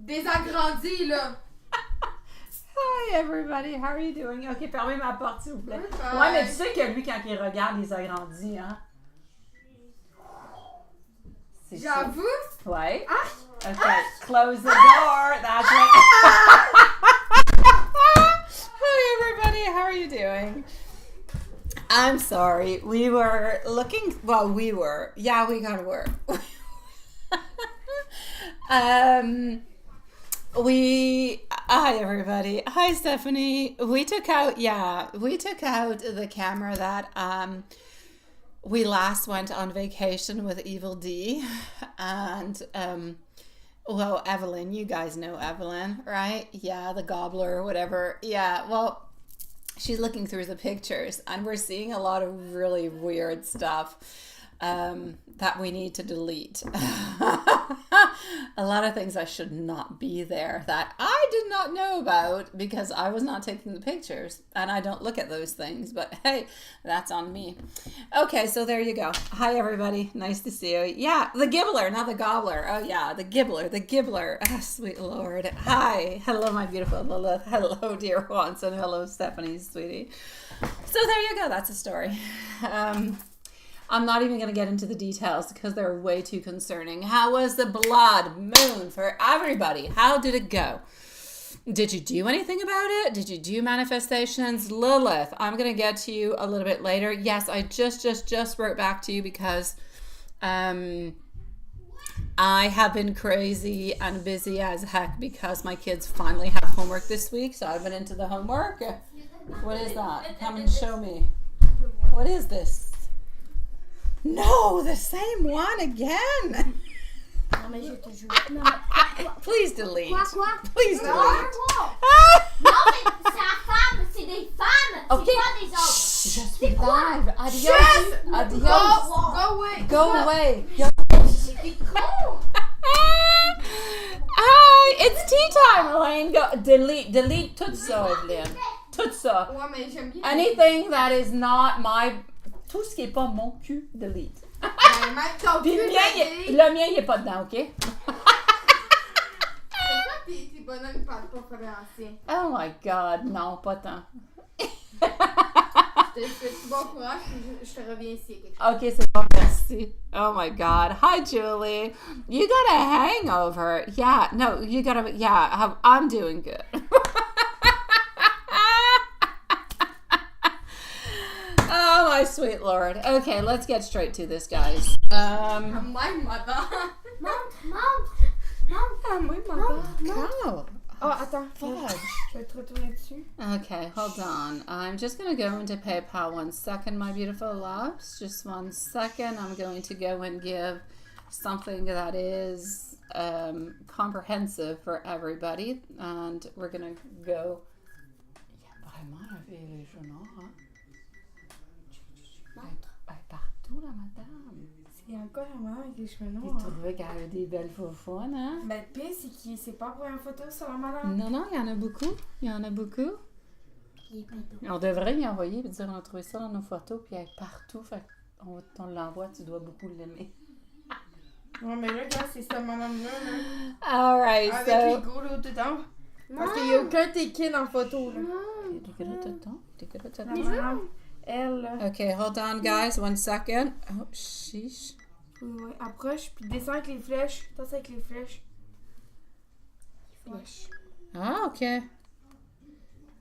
Désagrandi, là. Hi everybody, how are you doing? Ok, fermez ma porte s'il vous plaît. Bye. Ouais, mais tu sais que lui, quand il regarde, il s'agrandit, hein? C'est J'avoue. ça. Ouais. Ah. Ok, close the door. That's right. Hi everybody, how are you doing? I'm sorry. We were looking. Well, we were. Yeah, we gotta work. Hi everybody. Hi Stephanie. We took out the camera that we last went on vacation with Evil D, and well, Evelyn, you guys know Evelyn, right? Yeah, the gobbler, whatever. Yeah, well, she's looking through the pictures and we're seeing a lot of really weird stuff that we need to delete. A lot of things that should not be there that I did not know about because I was not taking the pictures and I don't look at those things, but hey, that's on me. Okay, so there you go. Hi everybody, nice to see you. Yeah, the gibbler, not the gobbler. Oh yeah, the gibbler. Oh, sweet Lord. Hi, hello my beautiful Lilith. Hello dear Watson. Hello Stephanie, sweetie. So there you go, that's a story. I'm not even going to get into the details because they're way too concerning. How was the blood moon for everybody? How did it go? Did you do anything about it? Did you do manifestations? Lilith, I'm going to get to you a little bit later. Yes, I just wrote back to you because I have been crazy and busy as heck because my kids finally have homework this week. So I've been into the homework. What is that? Come and show me. What is this? No, the same one again. Non, mais je te jure. Please delete. Quoi? Please delete. Non, mais c'est la femme, c'est des femmes, Okay. c'est pas des hommes. Je suis live. Adios. Yes! Adios. Go away. Go away. C'est con. Hi, it's tea time, Elaine. Go delete tout ça, Evelyn. Tout ça. Ouais, mais j'aime bien. Anything that is not my... Tout ce qui est pas mon cul, delete. Ben, même ton Puis cul, le mien, il est pas dedans, OK? Pourquoi tes bonhommes parlent pas français? Oh my God, non, pas tant. Je te souhaite bon courage, puis je te reviens ici. Quelque chose. Okay, c'est bon, merci. Oh my God. Hi, Julie. You got a hangover. Yeah, no, you got a, yeah, I'm doing good. Oh, my sweet Lord. Okay, let's get straight to this, guys. My mother. Oh, Oh, attends. fudge. Je vais te retourner dessus. Okay, hold on. I'm just going to go into PayPal 1 second, my beautiful loves. Just 1 second. I'm going to go and give something that is comprehensive for everybody. And we're going to go... Il y a vraiment un village noir. Partout, là, madame. C'est encore un moment avec les cheveux Tu noirs. trouvais qu'elle avait des belles faufounes, hein? Mais le pire, c'est que c'est pas la première photo sur la madame. Non, il y en a beaucoup. Il y en a beaucoup. Il est pas beau. On devrait lui envoyer et dire on a trouvé ça dans nos photos puis elle est partout. Fait on l'envoie, tu dois beaucoup l'aimer. Ouais, mais là, regarde, c'est cette madame-là. Là. Alright, Avec so. les gros là dedans. Parce qu'il n'y a aucun tekin en photo. Là. T'es good at La that? madame, elle, là. Okay, hold on guys, 1 second. Oh, sheesh. Ouais, approche, puis descends avec les flèches. Tasse avec les flèches. Flèches. Ah, ok.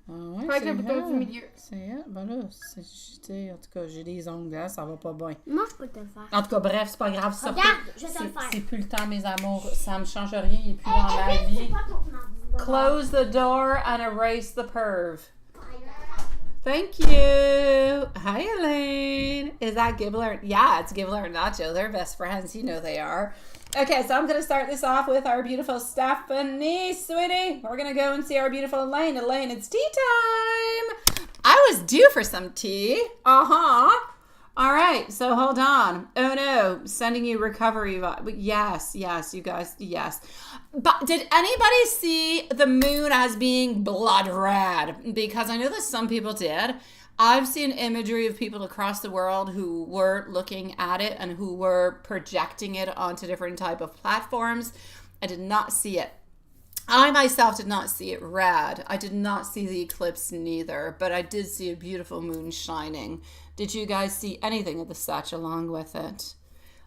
Ah ouais, Pas avec le bouton du elle. milieu. C'est elle. Ben là, tu sais, en tout cas, j'ai des ongles, hein, ça va pas bien. Moi, je peux te le faire. En tout cas, bref, c'est pas grave. Ça Regarde, peut- je vais te le faire. c'est plus le temps, mes amours. Ça me change rien, il est plus dans ma C'est vie. pas ton ordinateur. Close the door and erase the perv. Thank you. Hi, Elaine. Is that Gibbler? Yeah, it's Gibbler and Nacho. They're best friends. You know they are. Okay, so I'm going to start this off with our beautiful Stephanie, sweetie. We're going to go and see our beautiful Elaine. Elaine, it's tea time. I was due for some tea. Uh-huh. All right, so hold on. Oh, no. Sending you recovery. Yes, you guys, yes. But did anybody see the moon as being blood red? Because I know that some people did. I've seen imagery of people across the world who were looking at it and who were projecting it onto different type of platforms. I did not see it I myself did not see it red. I did not see the eclipse neither, but I did see a beautiful moon shining. Did you guys see anything of the such along with it?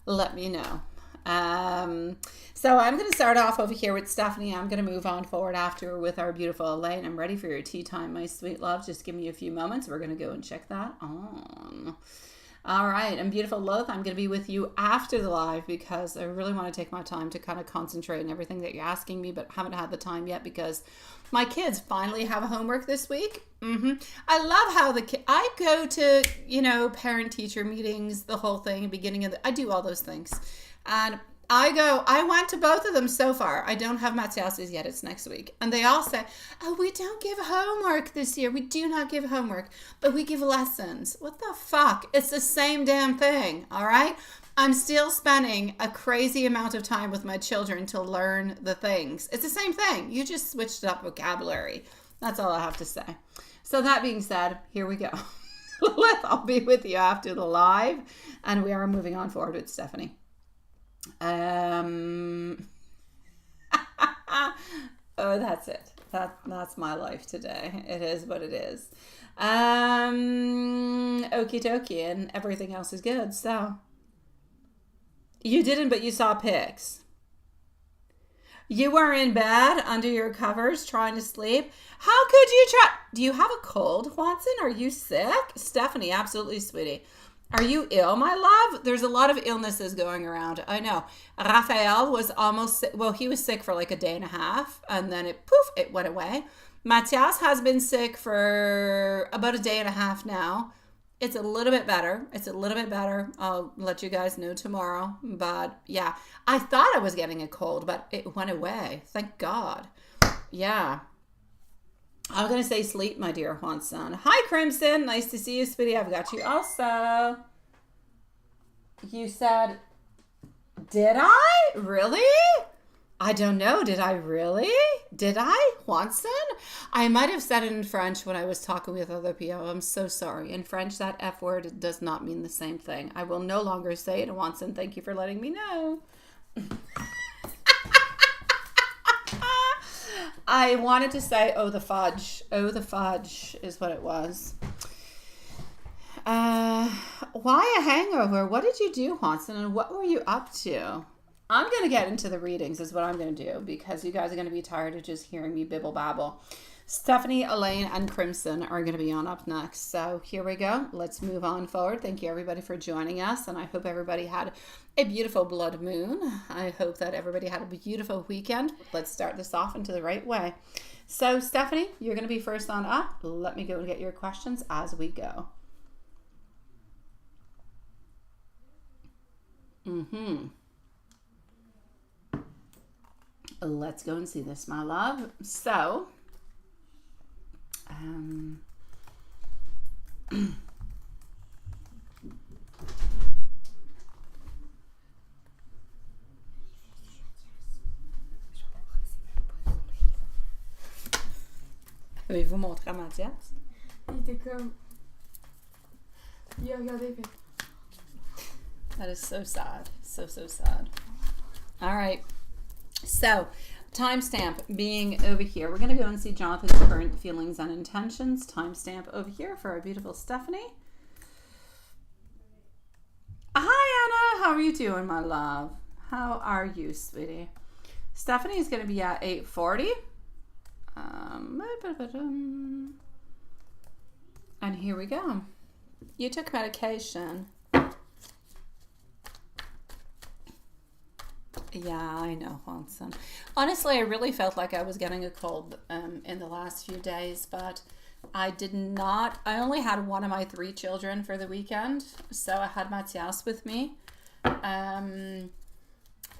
Let me know. So I'm going to start off over here with Stephanie. I'm going to move on forward after with our beautiful Elaine. I'm ready for your tea time, my sweet love. Just give me a few moments. We're going to go and check that on. All right, and beautiful Loth, I'm going to be with you after the live because I really want to take my time to kind of concentrate on everything that you're asking me, but haven't had the time yet because my kids finally have homework this week. I love how I go to, parent-teacher meetings, the whole thing, I do all those things. And I went to both of them so far. I don't have Matthias's yet. It's next week. And they all say, oh, we don't give homework this year. We do not give homework, but we give lessons. What the fuck? It's the same damn thing. All right. I'm still spending a crazy amount of time with my children to learn the things. It's the same thing. You just switched up vocabulary. That's all I have to say. So that being said, here we go. I'll be with you after the live. And we are moving on forward with Stephanie. Oh, that's it. That's my life today. It is what it is. Okie dokie, and everything else is good. So you didn't, but you saw pics. You were in bed under your covers trying to sleep. How could you try? Do you have a cold, Watson? Are you sick? Stephanie, absolutely, sweetie. Are you ill, my love? There's a lot of illnesses going around. I know. Raphael was almost sick. Well, he was sick for like a day and a half, and then it went away. Matthias has been sick for about a day and a half now. It's a little bit better. I'll let you guys know tomorrow. But yeah, I thought I was getting a cold, but it went away. Thank God. Yeah. I'm going to say sleep, my dear Juan-san. Hi, Crimson. Nice to see you, sweetie. I've got you also. You said, did I? Really? I don't know. Did I really? Did I? Juan-san? I might have said it in French when I was talking with other people. I'm so sorry. In French, that F word does not mean the same thing. I will no longer say it. Juan-san, thank you for letting me know. I wanted to say, oh, the fudge. Oh, the fudge is what it was. Why a hangover? What did you do, Hanson, and what were you up to? I'm going to get into the readings is what I'm going to do because you guys are going to be tired of just hearing me bibble babble. Stephanie, Elaine, and Crimson are going to be on up next. So here we go. Let's move on forward. Thank you, everybody, for joining us. And I hope everybody had a beautiful blood moon. I hope that everybody had a beautiful weekend. Let's start this off into the right way. So, Stephanie, you're going to be first on up. Let me go and get your questions as we go. Let's go and see this, my love. So, avez-vous montré à Mathias? Il était comme... Il a regardé et fait... That is so sad. So sad. All right. So, timestamp being over here. We're going to go and see Jonathan's current feelings and intentions. Timestamp over here for our beautiful Stephanie. Hi, Anna. How are you doing, my love? How are you, sweetie? Stephanie is going to be at 8:40. And here we go. You took medication. Yeah, I know, Hanson. Honestly, I really felt like I was getting a cold in the last few days, but I did not. I only had one of my 3 children for the weekend, so I had Matthias with me.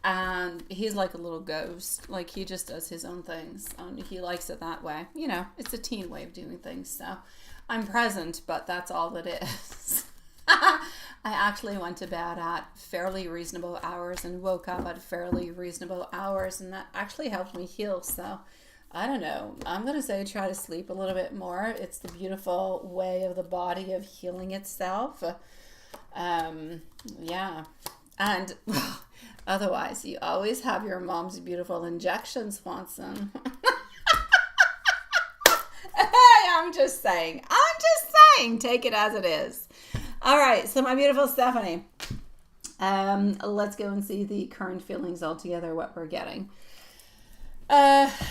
And he's like a little ghost. Like, he just does his own things, and he likes it that way. You know, it's a teen way of doing things, so I'm present, but that's all it is. I actually went to bed at fairly reasonable hours and woke up at fairly reasonable hours, and that actually helped me heal. So I don't know. I'm going to say try to sleep a little bit more. It's the beautiful way of the body of healing itself. Yeah. And otherwise, you always have your mom's beautiful injections, Swanson. I'm just saying. Take it as it is. All right. So my beautiful Stephanie, let's go and see the current feelings altogether, what we're getting.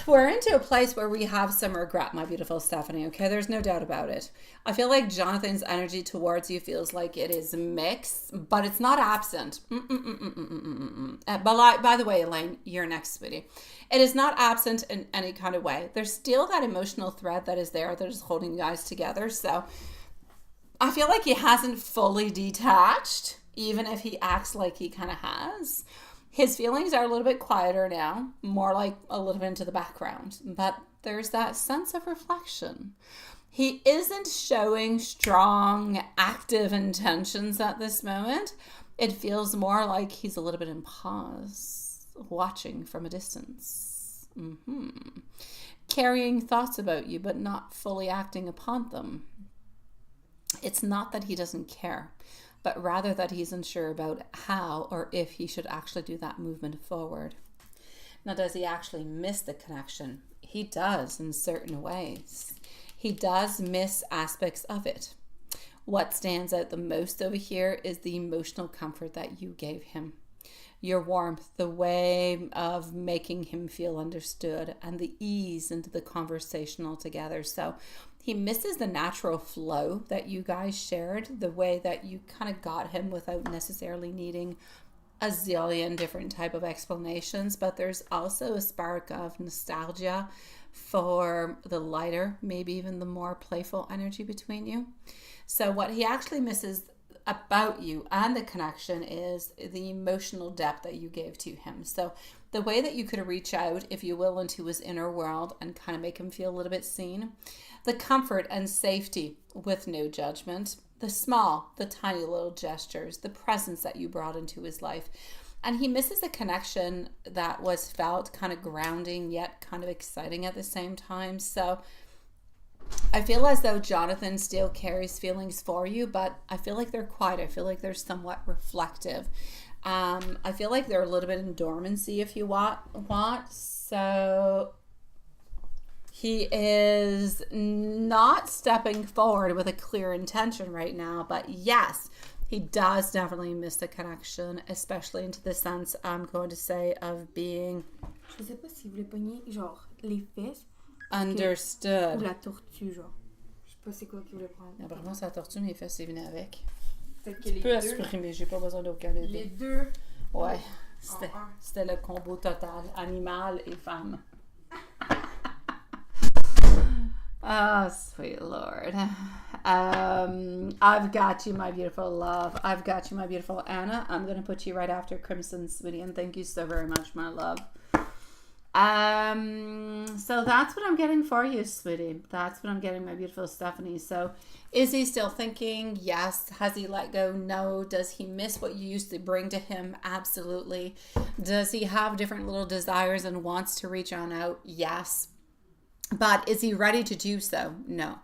We're into a place where we have some regret, my beautiful Stephanie. Okay, there's no doubt about it. I feel like Jonathan's energy towards you feels like it is mixed, but it's not absent. But by the way, Elaine, you're next, sweetie. It is not absent in any kind of way. There's still that emotional thread that is there that is holding you guys together. So I feel like he hasn't fully detached, even if he acts like he kind of has. His feelings are a little bit quieter now, more like a little bit into the background, but there's that sense of reflection. He isn't showing strong, active intentions at this moment. It feels more like he's a little bit in pause, watching from a distance. Carrying thoughts about you, but not fully acting upon them. It's not that he doesn't care, but rather that he's unsure about how or if he should actually do that movement forward. Now, does he actually miss the connection? He does in certain ways. He does miss aspects of it. What stands out the most over here is the emotional comfort that you gave him. Your warmth, the way of making him feel understood, and the ease into the conversation altogether. So he misses the natural flow that you guys shared, the way that you kind of got him without necessarily needing a zillion different type of explanations. But there's also a spark of nostalgia for the lighter, maybe even the more playful energy between you. So what he actually misses about you and the connection is the emotional depth that you gave to him. So the way that you could reach out, if you will, into his inner world and kind of make him feel a little bit seen. The comfort and safety with no judgment. The small, the tiny little gestures, the presence that you brought into his life. And he misses the connection that was felt kind of grounding yet kind of exciting at the same time. So I feel as though Jonathan still carries feelings for you, but I feel like they're quiet. I feel like they're somewhat reflective. I feel like they're a little bit in dormancy, if you want. So he is not stepping forward with a clear intention right now, but yes, he does definitely miss the connection, especially into the sense, I'm going to say, of being Je sais pas si vous voulez pogner, genre, les fesses. understood. Ou la tortue, genre. Je sais pas c'est quoi qu'il voulait prendre. Apparemment, c'est la tortue, mes fesses, c'est venu avec. Peut-être que Tu les peux deux. exprimer, j'ai pas besoin d'aucun des Les deux. deux. Ouais, En un. c'était le combo total, animal et femme. Oh, sweet Lord. I've got you, my beautiful love. I've got you, my beautiful Anna. I'm going to put you right after Crimson, sweetie, and thank you so very much, my love. So that's what I'm getting for you, sweetie. That's what I'm getting, my beautiful Stephanie. So is he still thinking? Yes. Has he let go? No. Does he miss what you used to bring to him? Absolutely. Does he have different little desires and wants to reach on out? Yes. But is he ready to do so? No.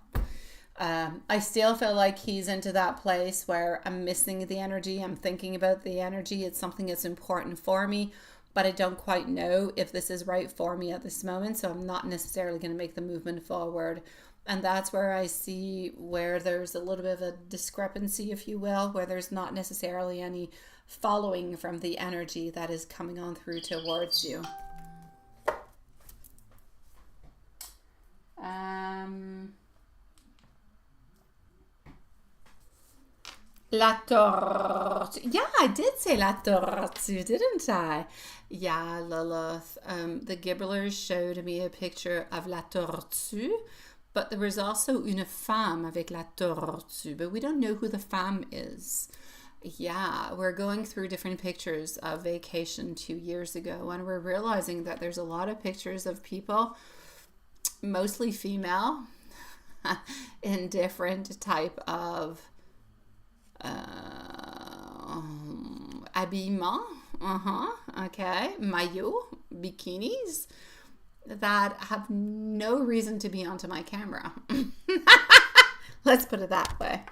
I still feel like he's into that place where I'm missing the energy. I'm thinking about the energy. It's something that's important for me, but I don't quite know if this is right for me at this moment. So I'm not necessarily going to make the movement forward. And that's where I see where there's a little bit of a discrepancy, if you will, where there's not necessarily any following from the energy that is coming on through towards you. La tortue. Yeah, I did say la tortue, didn't I? Yeah, Lilith. The Gibblers showed me a picture of la tortue, but there was also une femme avec la tortue, but we don't know who the femme is. Yeah, we're going through different pictures of vacation 2 years ago, and we're realizing that there's a lot of pictures of people, mostly female, in different type of habillement, okay, maillot, bikinis, that have no reason to be onto my camera. Let's put it that way.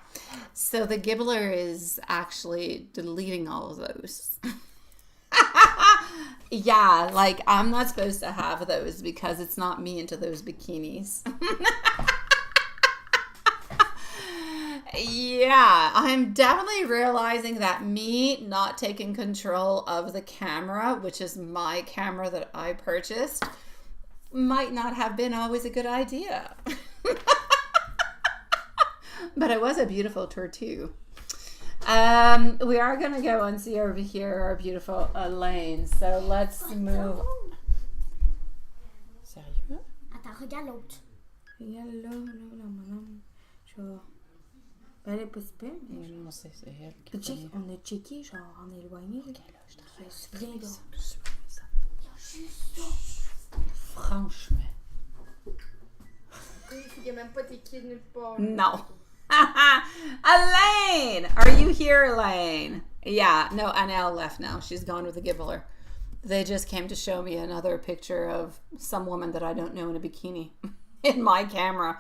So the Gibbler is actually deleting all of those. Yeah, like I'm not supposed to have those because it's not me into those bikinis. Yeah, I'm definitely realizing that me not taking control of the camera, which is my camera that I purchased, might not have been always a good idea. But it was a beautiful tour too. We are going to go and see over here our beautiful Elaine. So let's move. Sérieux? Attends, regarde l'autre. Regarde là, madame. Je vais. Ben, elle est pas super, mais. Non, c'est elle qui Check, on a checké, genre, en éloigné. Ok, là, je travaille. Viens là. Franchement. Il y a même pas tes kids nulle part. No. Elaine! Are you here, Elaine? Yeah, no, Annelle left now. She's gone with the gibbler. They just came to show me another picture of some woman that I don't know in a bikini in my camera.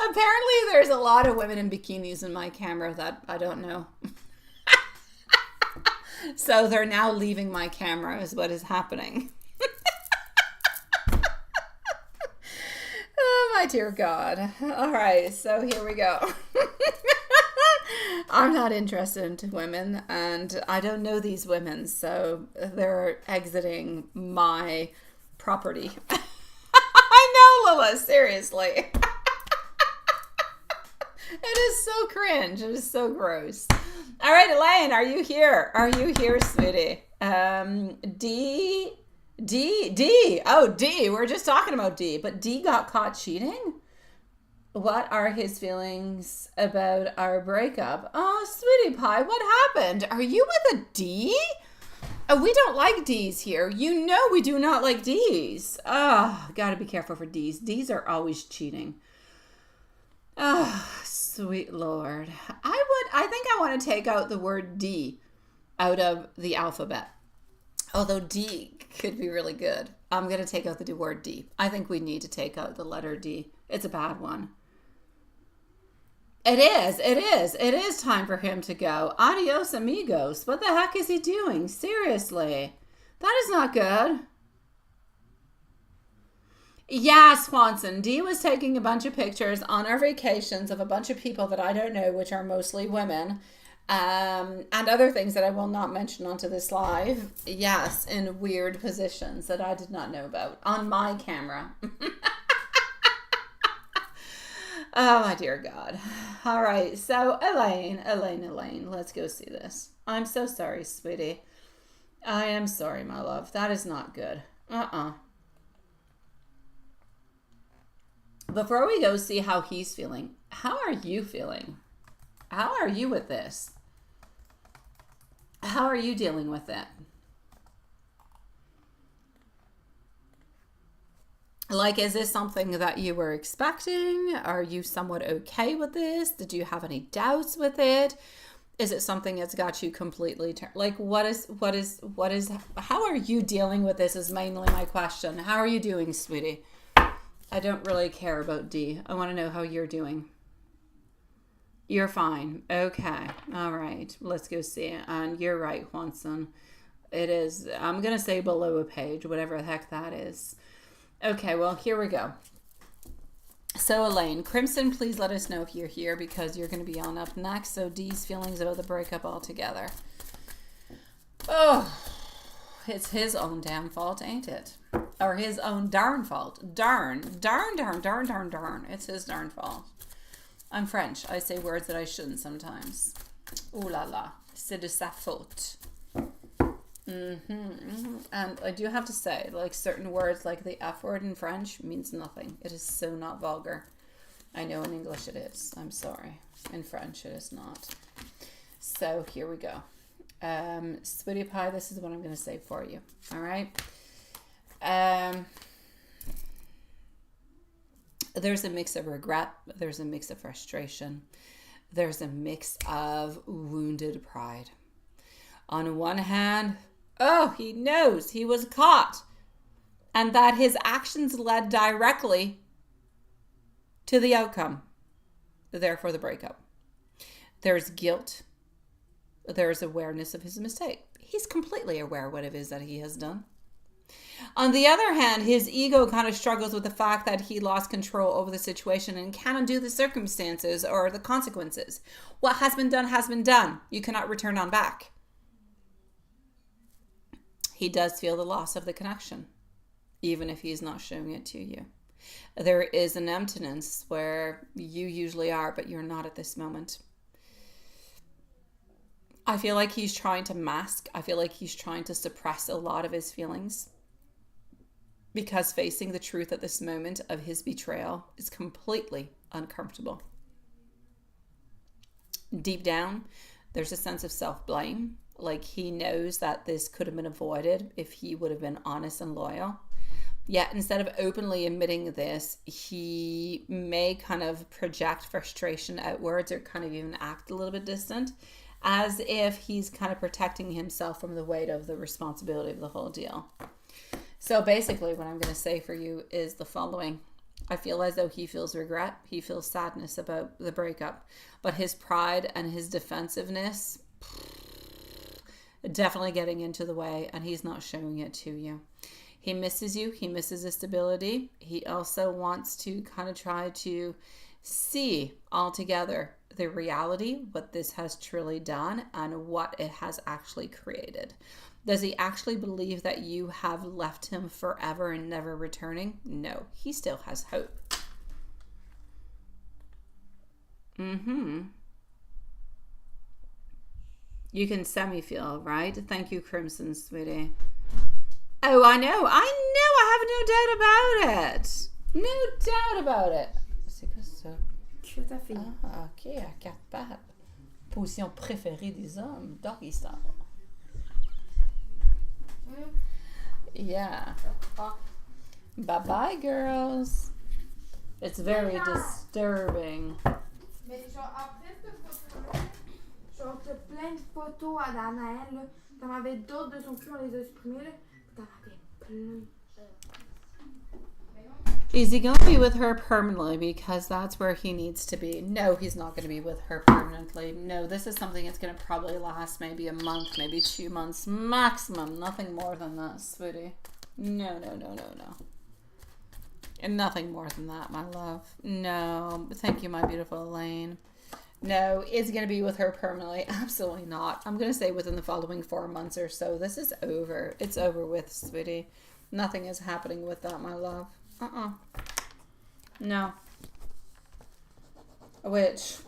Apparently, there's a lot of women in bikinis in my camera that I don't know. So they're now leaving my camera is what is happening. Oh, my dear God. All right, so here we go. I'm not interested in women, and I don't know these women, so they're exiting my property. I know, Lila, seriously. It is so cringe. It is so gross. All right, Elaine, are you here? Are you here, sweetie? D. Oh, D. We're just talking about D. But D got caught cheating? What are his feelings about our breakup? Oh, sweetie pie, what happened? Are you with a D? Oh, we don't like D's here. You know we do not like D's. Oh, gotta be careful for D's. D's are always cheating. Oh, sweet Lord. I think I want to take out the word D out of the alphabet. Although D could be really good. I'm going to take out the word D. I think we need to take out the letter D. It's a bad one. It is. It is time for him to go. Adios, amigos. What the heck is he doing? Seriously. That is not good. Yeah, Swanson. Dee was taking a bunch of pictures on our vacations of a bunch of people that I don't know, which are mostly women, and other things that I will not mention onto this live. Yes, in weird positions that I did not know about on my camera. Oh, my dear God. All right. So, Elaine, let's go see this. I'm so sorry, sweetie. I am sorry, my love. That is not good. Before we go see how he's feeling, how are you feeling? How are you with this? How are you dealing with it? Like, is this something that you were expecting? Are you somewhat okay with this? Did you have any doubts with it? Is it something that's got you completely like, what is, how are you dealing with this is mainly my question. How are you doing, sweetie? I don't really care about D. I want to know how you're doing. You're fine. Okay. All right. Let's go see it. And you're right, Juanson. It is, I'm going to say below a page, whatever the heck that is. Okay, well, here we go. So, Elaine, Crimson, please let us know if you're here because you're going to be on up next. So, D's feelings about the breakup altogether. Oh, it's his own damn fault, ain't it? Or his own darn fault. Darn. It's his darn fault. I'm French. I say words that I shouldn't sometimes. Ooh la la. C'est de sa faute. And I do have to say, like, certain words, like the F word in French, means nothing. It is so not vulgar. I know in English it is. I'm sorry. In French it is not. So here we go. Sweetie pie, this is what I'm going to say for you. All right? There's a mix of regret. There's a mix of frustration. There's a mix of wounded pride. On one hand, oh, he knows he was caught and that his actions led directly to the outcome, therefore the breakup. There's guilt. There's awareness of his mistake. He's completely aware of what it is that he has done. On the other hand, his ego kind of struggles with the fact that he lost control over the situation and can't undo the circumstances or the consequences. What has been done has been done. You cannot return on back. He does feel the loss of the connection, even if he's not showing it to you. There is an emptiness where you usually are, but you're not at this moment. I feel like he's trying to mask. I feel like he's trying to suppress a lot of his feelings, because facing the truth at this moment of his betrayal is completely uncomfortable. Deep down, there's a sense of self-blame. Like he knows that this could have been avoided if he would have been honest and loyal. Yet instead of openly admitting this, he may kind of project frustration outwards or kind of even act a little bit distant, as if he's kind of protecting himself from the weight of the responsibility of the whole deal. So basically what I'm going to say for you is the following. I feel as though he feels regret. He feels sadness about the breakup. But his pride and his defensiveness definitely getting into the way, and he's not showing it to you. He misses you. He misses his stability. He also wants to kind of try to see altogether the reality, what this has truly done and what it has actually created. Does he actually believe that you have left him forever and never returning? No, he still has hope. You can semi-feel, right? Thank you, Crimson, sweetie. Oh, I know. I have no doubt about it. No doubt about it. C'est quoi ça? Que ta fille. Ah, ok, à quatre pattes. Position préférée des hommes. Doggy style. Yeah. Bye-bye, girls. It's very disturbing. Mais genre, après cette photo-là, genre, t'as plein de photos à Danaël, là. T'en avais d'autres de son cul, on les a supprimées, là. T'en avais plein. Is he going to be with her permanently because that's where he needs to be? No, he's not going to be with her permanently. No, this is something that's going to probably last maybe a month, maybe 2 months maximum. Nothing more than that, sweetie. No. And nothing more than that, my love. No. Thank you, my beautiful Elaine. No, is he going to be with her permanently? Absolutely not. I'm going to say within the following 4 months or so. This is over. It's over with, sweetie. Nothing is happening with that, my love. No. Which,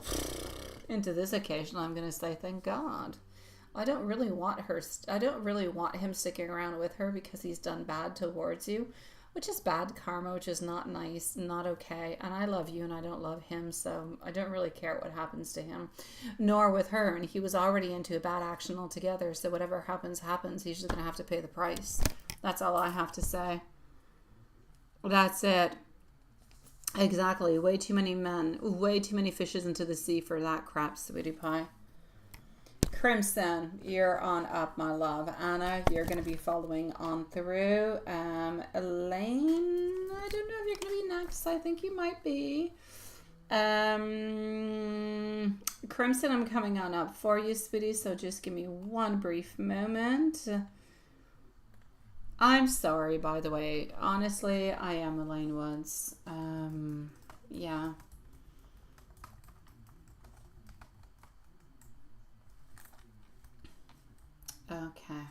into this occasion, I'm going to say, thank God. I don't really want him sticking around with her because he's done bad towards you, which is bad karma, which is not nice, not okay. And I love you and I don't love him, so I don't really care what happens to him, nor with her. And he was already into a bad action altogether, so whatever happens, he's just going to have to pay the price. That's all I have to say. That's it. Exactly. Way too many men. Way too many fishes into the sea for that crap, sweetie pie. Crimson, you're on up, my love. Anna, you're going to be following on through. Elaine, I don't know if you're going to be next. I think you might be. Crimson, I'm coming on up for you, sweetie. So just give me one brief moment. I'm sorry, by the way. Honestly, I am Elaine Woods. Yeah. Okay.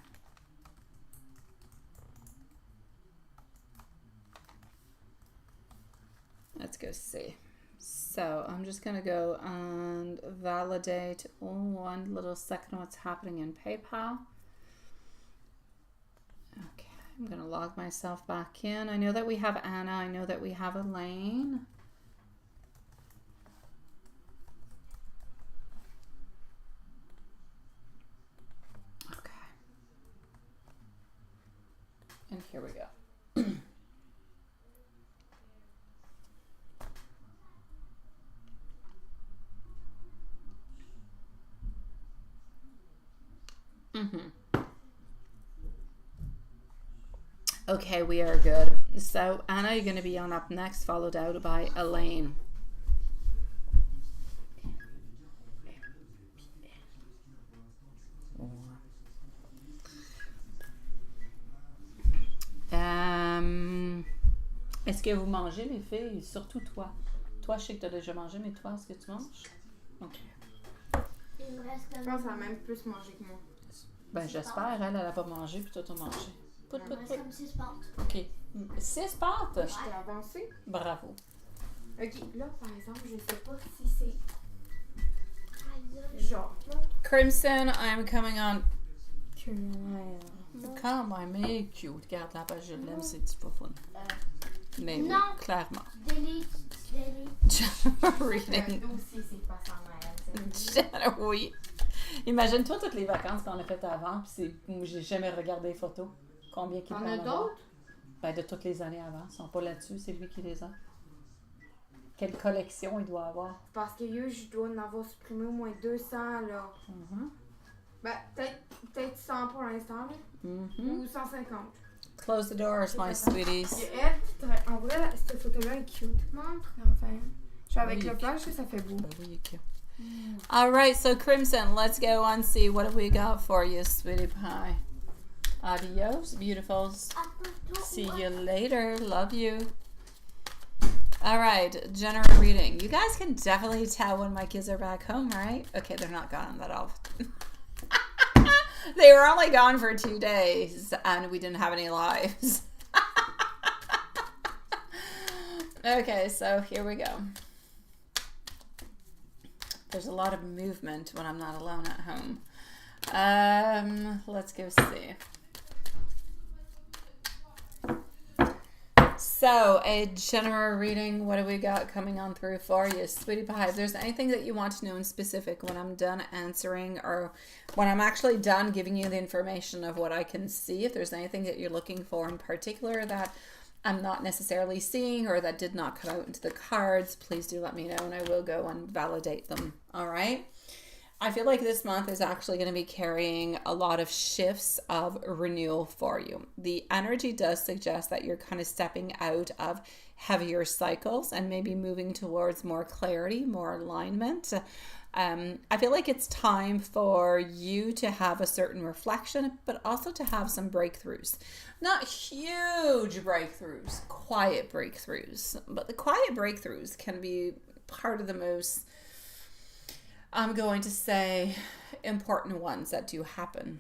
Let's go see. So I'm just going to go and validate one little second what's happening in PayPal. Okay. I'm going to log myself back in. I know that we have Anna. I know that we have Elaine. Okay. And here we go. Okay, we are good. So Anna, you're going to be on up next, followed out by Elaine. Est-ce que vous mangez, les filles? Surtout toi. Toi, je sais que tu as déjà mangé, mais toi, est-ce que tu manges? OK. Il me reste Je pense qu'elle a même plus mangé que moi. Ben, j'espère. Elle n'a pas mangé, puis toi, tu as mangé. Pout, Il me pout, reste pout. comme 6 pâtes. OK. 6 pâtes? Je t'ai avancé. Bravo. Ok, là, par exemple, je sais pas si c'est Aïe, genre, là. Crimson, I'm coming on. Quand même, elle est cute. Regarde la page, je l'aime, c'est du pas fun. Mais oui, Non. clairement. delete. Reading. Le dossier, c'est pas sans Noël. Oui. Imagine-toi toutes les vacances qu'on a faites avant, puis j'ai jamais regardé les photos. Combien qu'il T'en peut as en avoir? d'autres? Ben, de toutes les années avant. Ils sont pas là-dessus, c'est lui qui les a. Quelle collection il doit avoir? Parce que je dois en avoir supprimé au moins 200, là. Mhm. Ben, peut-être 100 pour l'instant, là. Mhm. Ou 150. Close the doors, my sweeties. Et elle, en vrai, cette photo-là est cute. Montre. Enfin. Je suis avec Oui. le flash, ça fait beau. Ben oui, il est cute. All right, so Crimson, let's go and see what have we got for you, sweetie pie. Adios, beautifuls. See you later. Love you. All right, general reading. You guys can definitely tell when my kids are back home, right? Okay, they're not gone that often. They were only gone for 2 days, and we didn't have any lives. Okay, so here we go. There's a lot of movement when I'm not alone at home. Let's go see. So, a general reading. What do we got coming on through for you, sweetie pie? If there's anything that you want to know in specific when I'm done answering, or when I'm actually done giving you the information of what I can see, if there's anything that you're looking for in particular that I'm not necessarily seeing or that did not come out into the cards, please do let me know and I will go and validate them. All right. I feel like this month is actually going to be carrying a lot of shifts of renewal for you. The energy does suggest that you're kind of stepping out of heavier cycles and maybe moving towards more clarity, more alignment. I feel like it's time for you to have a certain reflection, but also to have some breakthroughs. Not huge breakthroughs, quiet breakthroughs. But the quiet breakthroughs can be part of the most, I'm going to say, important ones that do happen.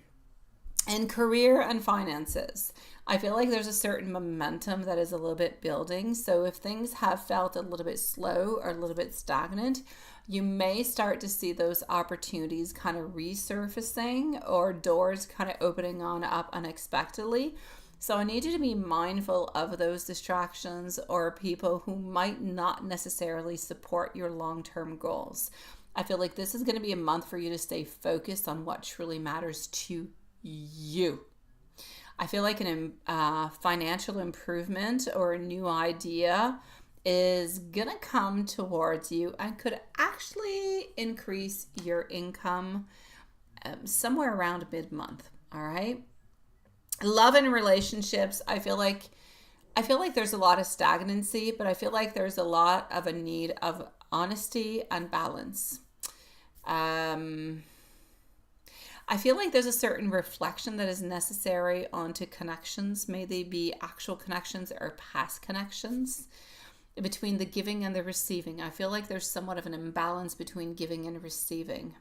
In career and finances, I feel like there's a certain momentum that is a little bit building. So if things have felt a little bit slow or a little bit stagnant, you may start to see those opportunities kind of resurfacing or doors kind of opening on up unexpectedly. So I need you to be mindful of those distractions or people who might not necessarily support your long-term goals. I feel like this is going to be a month for you to stay focused on what truly matters to you. I feel like a financial improvement or a new idea is gonna come towards you and could actually increase your income somewhere around mid-month. All right. Love and relationships. I feel like there's a lot of stagnancy, but I feel like there's a lot of a need of honesty and balance. I feel like there's a certain reflection that is necessary onto connections. May they be actual connections or past connections. Between the giving and the receiving, I feel like there's somewhat of an imbalance between giving and receiving.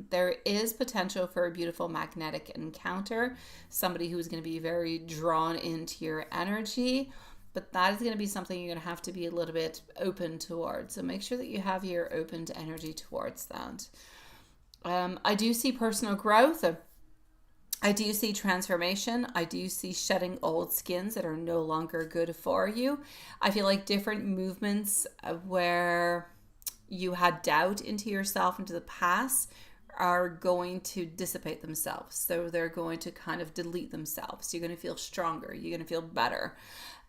There is potential for a beautiful magnetic encounter, somebody who's going to be very drawn into your energy, but that is going to be something you're going to have to be a little bit open towards. So make sure that you have your opened energy towards that. I do see personal growth. I do see transformation. I do see shedding old skins that are no longer good for you. I feel like different movements where you had doubt into yourself, into the past, are going to dissipate themselves. So they're going to kind of delete themselves. You're going to feel stronger. You're going to feel better.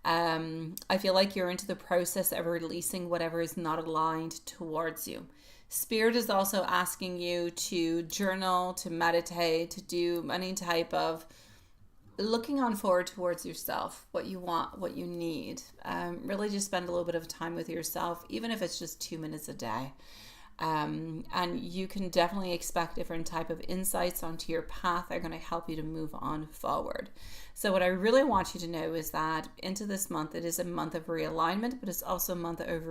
I feel like you're into the process of releasing whatever is not aligned towards you. Spirit is also asking you to journal, to meditate, to do any type of looking on forward towards yourself, what you want, what you need. Really just spend a little bit of time with yourself, even if it's just 2 minutes a day. And you can definitely expect different type of insights onto your path that are going to help you to move on forward. So what I really want you to know is that into this month, it is a month of realignment, but it's also a month of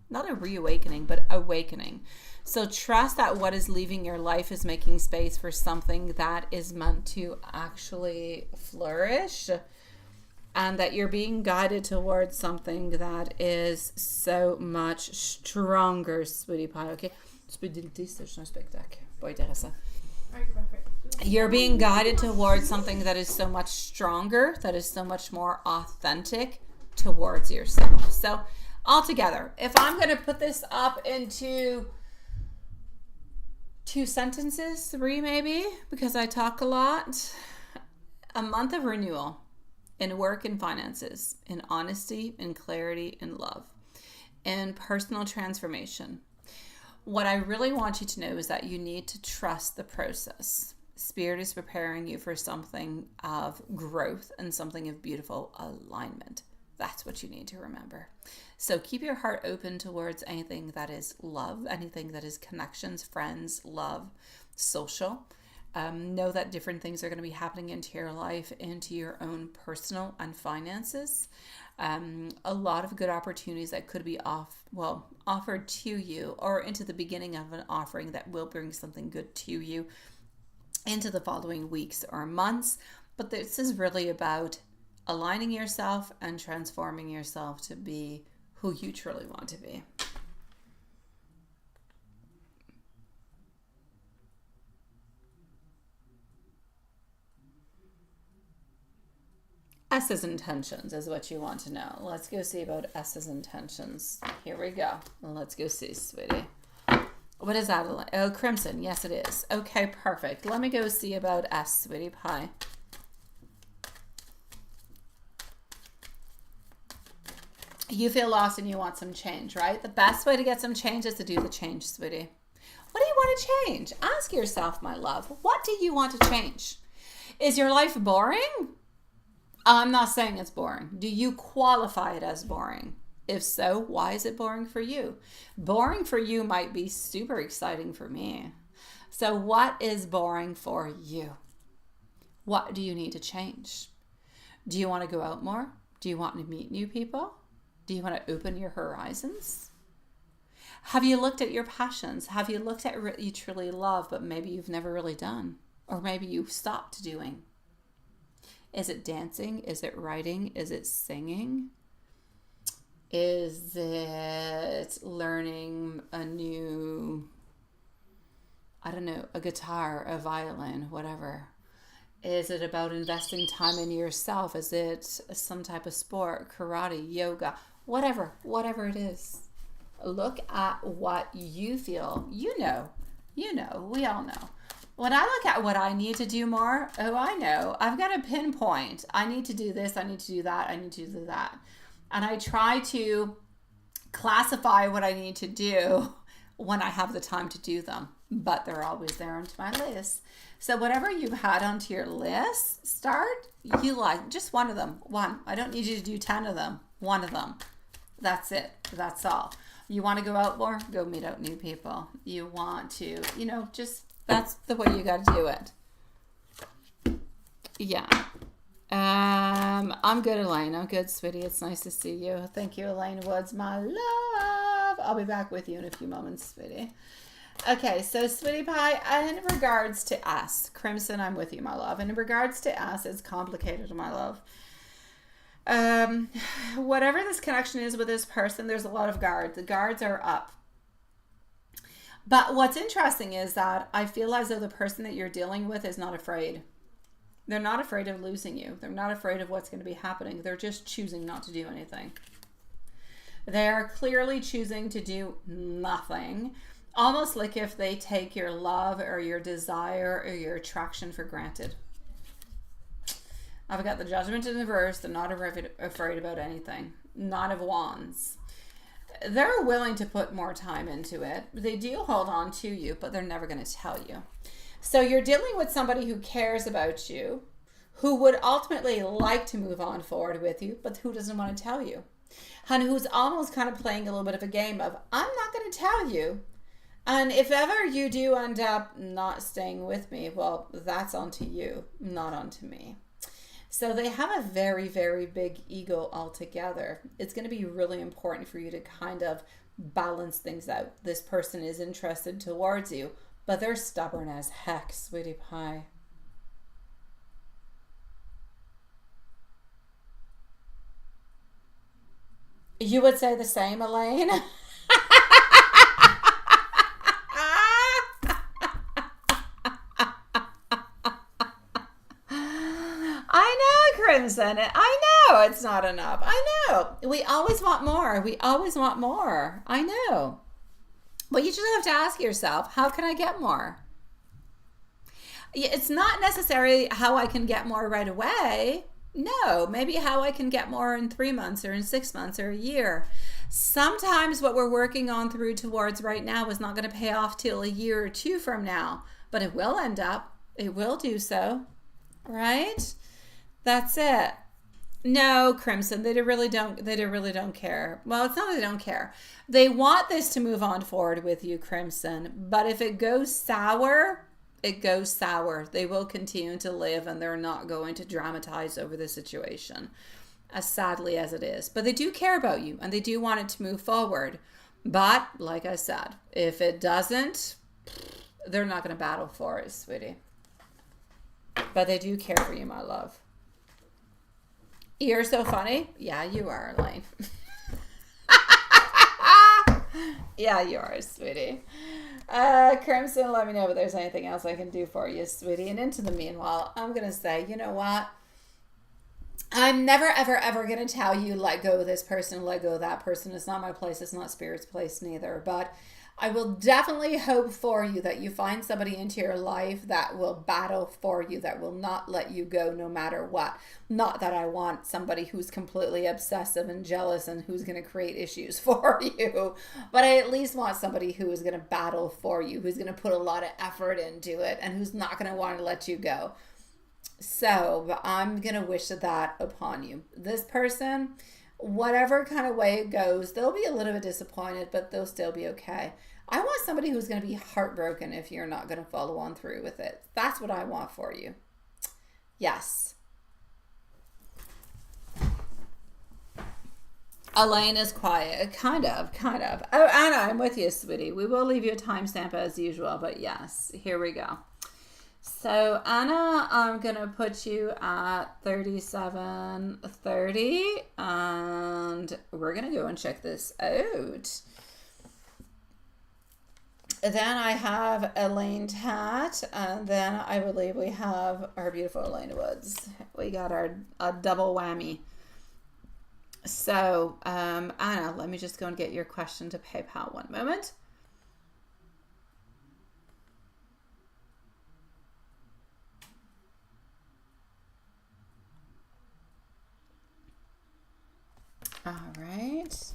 not a reawakening, but awakening. So trust that what is leaving your life is making space for something that is meant to actually flourish, and that you're being guided towards something that is so much stronger, sweetie pie. Ok? Tu peux déliter, c'est juste un spectacle. Pas intéressant. You're being guided towards something that is so much stronger, that is so much more authentic towards yourself. So altogether, if I'm going to put this up into 2 sentences, 3 maybe, because I talk a lot. A month of renewal in work and finances, in honesty, in clarity, in love, in personal transformation. What I really want you to know is that you need to trust the process. Spirit is preparing you for something of growth and something of beautiful alignment. That's what you need to remember. So keep your heart open towards anything that is love, anything that is connections, friends, love, social. Know that different things are going to be happening into your life, into your own personal and finances. A lot of good opportunities that could be offered to you, or into the beginning of an offering that will bring something good to you into the following weeks or months. But this is really about aligning yourself and transforming yourself to be who you truly want to be. S's intentions is what you want to know. Let's go see about S's intentions. Here we go. Let's go see, sweetie. What is that? Oh, crimson. Yes, it is. Okay, perfect. Let me go see about S, sweetie pie. You feel lost and you want some change, right? The best way to get some change is to do the change, sweetie. What do you want to change? Ask yourself, my love, what do you want to change? Is your life boring? I'm not saying it's boring. Do you qualify it as boring? If so, why is it boring for you? Boring for you might be super exciting for me. So what is boring for you? What do you need to change? Do you want to go out more? Do you want to meet new people? Do you want to open your horizons? Have you looked at your passions? Have you looked at what you truly love, but maybe you've never really done? Or maybe you've stopped doing? Is it dancing? Is it writing? Is it singing? Is it learning a new, a guitar, a violin, whatever? Is it about investing time in yourself? Is it some type of sport, karate, yoga, whatever it is? Look at what you feel. You know, we all know. When I look at what I need to do more, I know. I've got a pinpoint. I need to do this, I need to do that, I need to do that. And I try to classify what I need to do when I have the time to do them. But they're always there onto my list. So whatever you've had onto your list, you like just one of them. One. I don't need you to do 10 of them. One of them. That's it. That's all. You want to go out more? Go meet out new people. You want to, that's the way you got to do it. Yeah. I'm good, Elaine. I'm good, sweetie. It's nice to see you. Thank you, Elaine Woods, my love. I'll be back with you in a few moments, sweetie. Okay, so sweetie pie, in regards to us, Crimson, I'm with you, my love. In regards to us, it's complicated, my love. Whatever this connection is with this person, there's a lot of guards. The guards are up. But what's interesting is that I feel as though the person that you're dealing with is not afraid. They're not afraid of losing you. They're not afraid of what's going to be happening. They're just choosing not to do anything. They're clearly choosing to do nothing. Almost like if they take your love or your desire or your attraction for granted. I've got the Judgment in the verse. They're not afraid about anything. Nine of Wands. They're willing to put more time into it. They do hold on to you, but they're never going to tell you. So you're dealing with somebody who cares about you, who would ultimately like to move on forward with you, but who doesn't want to tell you. And who's almost kind of playing a little bit of a game of, I'm not going to tell you And if ever you do end up not staying with me, well, that's onto you, not onto me. So they have a very, very big ego altogether. It's going to be really important for you to kind of balance things out. This person is interested towards you, but they're stubborn as heck, sweetie pie. You would say the same, Elaine? I know, Crimson. I know it's not enough. I know. We always want more. We always want more. I know. But you just have to ask yourself, how can I get more? It's not necessarily how I can get more right away. No, maybe how I can get more in 3 months or in 6 months or a year. Sometimes what we're working on through towards right now is not going to pay off till a year or two from now, but it will end up. It will do so, right? That's it. No, Crimson, they really don't care. Well, it's not that they don't care. They want this to move on forward with you, Crimson, but if it goes sour, it goes sour. They will continue to live and they're not going to dramatize over the situation, as sadly as it is. But they do care about you and they do want it to move forward. But like I said, if it doesn't, they're not going to battle for it, sweetie. But they do care for you, my love. You're so funny. Yeah, you are, Elaine. Yeah, you are, sweetie. Crimson, let me know if there's anything else I can do for you, sweetie. And into the meanwhile, I'm going to say, you know what? I'm never, ever, ever going to tell you, let go of this person, let go of that person. It's not my place. It's not Spirit's place neither. But I will definitely hope for you that you find somebody into your life that will battle for you, that will not let you go no matter what. Not that I want somebody who's completely obsessive and jealous and who's going to create issues for you, but I at least want somebody who is going to battle for you, who's going to put a lot of effort into it, and who's not going to want to let you go. So I'm going to wish that upon you. This person, whatever kind of way it goes, they'll be a little bit disappointed, but they'll still be okay. I want somebody who's going to be heartbroken if you're not going to follow on through with it. That's what I want for you. Yes. Elaine is quiet. Kind of. Oh, Anna, I'm with you, sweetie. We will leave you a timestamp as usual, but yes, here we go. So, Anna, I'm going to put you at 37:30, and we're going to go and check this out. Then I have Elaine Tat, and then I believe we have our beautiful Elaine Woods. We got a double whammy. So, Anna, let me just go and get your question to PayPal one moment. All right.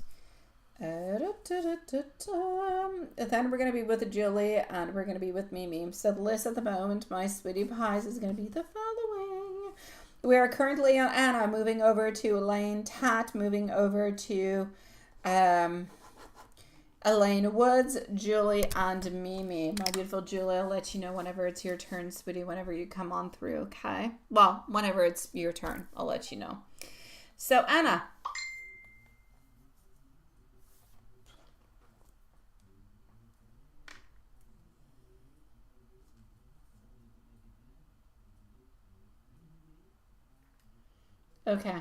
Then we're going to be with Julie and we're going to be with Mimi. So the list at the moment, my sweetie pies, is going to be the following. We are currently on Anna, moving over to Elaine Tat, moving over to Elaine Woods, Julie, and Mimi. My beautiful Julie, I'll let you know whenever it's your turn, sweetie, whenever you come on through, okay? Well, whenever it's your turn, I'll let you know. So Anna. Okay.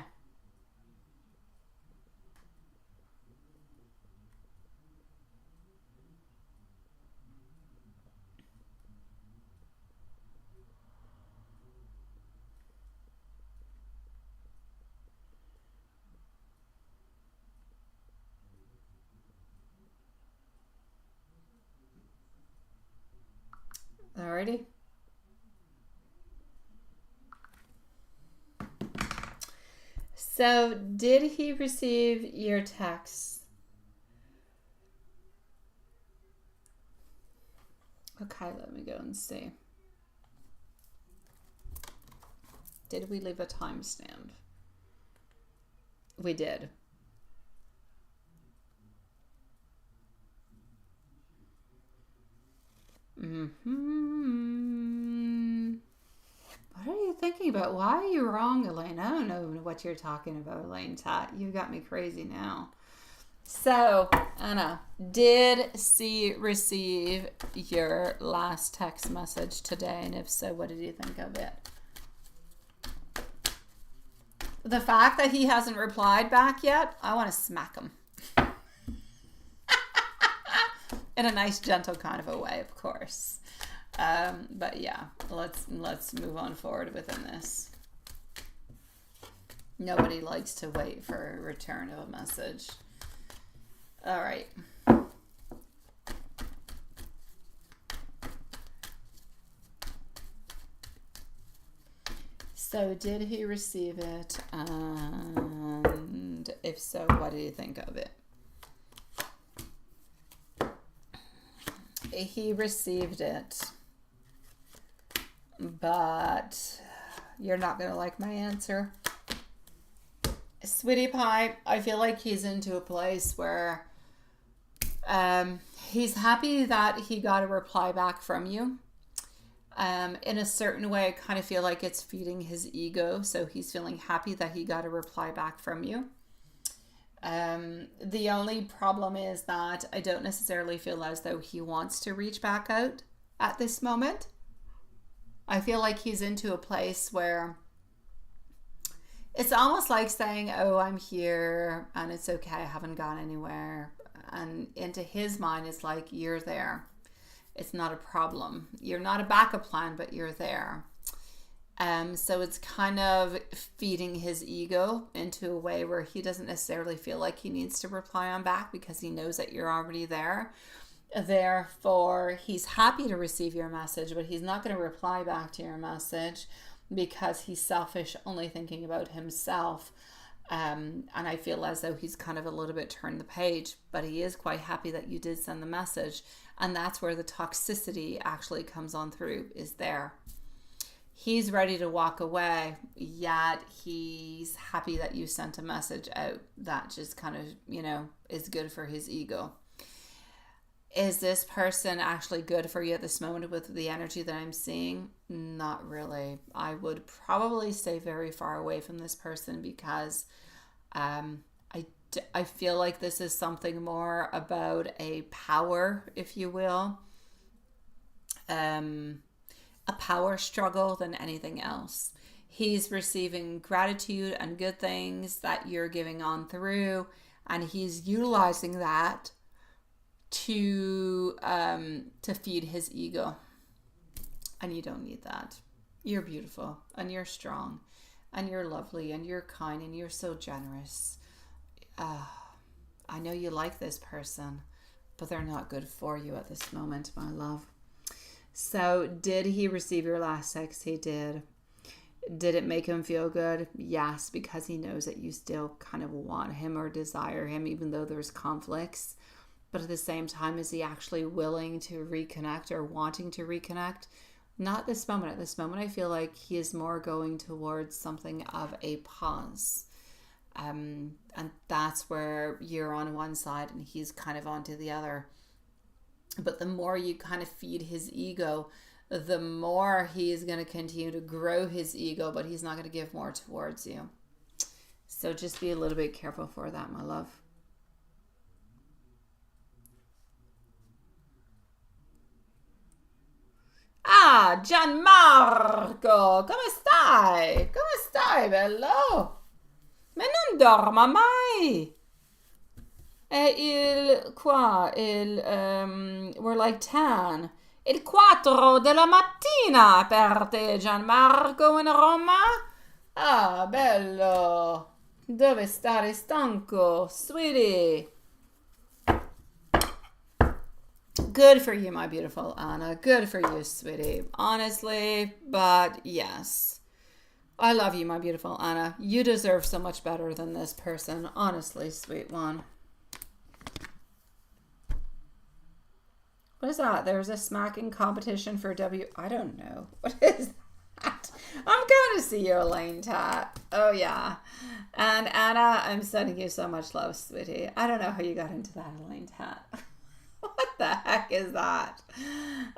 Alrighty. So, did he receive your text? Okay, let me go and see. Did we leave a timestamp? We did. What are you thinking about? Why are you wrong, Elaine? I don't know what you're talking about, Elaine Tat. You got me crazy now. So, Anna, did C receive your last text message today? And if so, what did you think of it? The fact that he hasn't replied back yet, I want to smack him. In a nice, gentle kind of a way, of course. But yeah, let's move on forward within this. Nobody likes to wait for a return of a message. All right. So did he receive it? And if so, what do you think of it? He received it, but you're not going to like my answer. Sweetie Pie, I feel like he's into a place where he's happy that he got a reply back from you. In a certain way, I kind of feel like it's feeding his ego. So he's feeling happy that he got a reply back from you. The only problem is that I don't necessarily feel as though he wants to reach back out at this moment. I feel like he's into a place where it's almost like saying, oh, I'm here and it's okay, I haven't gone anywhere. And into his mind, it's like, you're there. It's not a problem. You're not a backup plan, but you're there. So it's kind of feeding his ego into a way where he doesn't necessarily feel like he needs to reply on back because he knows that you're already there. Therefore, he's happy to receive your message, but he's not going to reply back to your message because he's selfish, only thinking about himself. And I feel as though he's kind of a little bit turned the page, but he is quite happy that you did send the message. And that's where the toxicity actually comes on through, is there. He's ready to walk away, yet he's happy that you sent a message out. That just kind of, is good for his ego. Is this person actually good for you at this moment with the energy that I'm seeing? Not really. I would probably stay very far away from this person because I feel like this is something more about a power, if you will. A power struggle than anything else. He's receiving gratitude and good things that you're giving on through, and he's utilizing that to feed his ego. And you don't need that. You're beautiful and you're strong and you're lovely and you're kind and you're so generous. I know you like this person, but they're not good for you at this moment, my love. So did he receive your last text? He did. Did it make him feel good? Yes, because he knows that you still kind of want him or desire him, even though there's conflicts. But at the same time, is he actually willing to reconnect or wanting to reconnect? Not at this moment. At this moment, I feel like he is more going towards something of a pause. And that's where you're on one side and he's kind of onto the other. But the more you kind of feed his ego, the more he is going to continue to grow his ego, but he's not going to give more towards you. So just be a little bit careful for that, my love. Ah, Gianmarco, come stai? Come stai, bello? Ma non dorma mai. We're like 10. Il 4 della mattina per te, Gianmarco, in Roma. Ah, bello. Dove stare stanco, sweetie? Good for you, my beautiful Anna. Good for you, sweetie. Honestly, but yes. I love you, my beautiful Anna. You deserve so much better than this person. Honestly, sweet one. What is that? There's a smacking competition for I don't know. What is that? I'm going to see you, Elaine Tat. Oh, yeah. And Anna, I'm sending you so much love, sweetie. I don't know how you got into that, Elaine Tat. What the heck is that?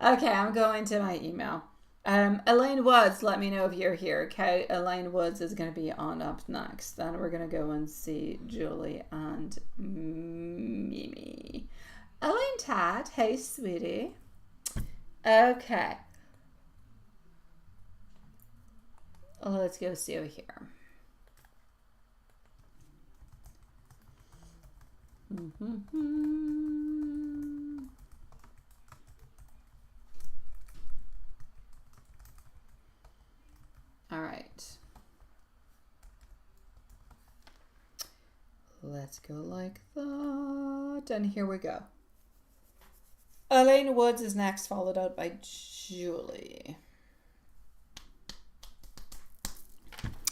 Okay, I'm going to my email. Elaine Woods, let me know if you're here. Okay, Elaine Woods is going to be on up next. Then we're going to go and see Julie and Mimi. Elaine Tad, hey sweetie. Okay. Let's go see over here. All right. Let's go like that. And here we go. Elaine Woods is next, followed out by Julie.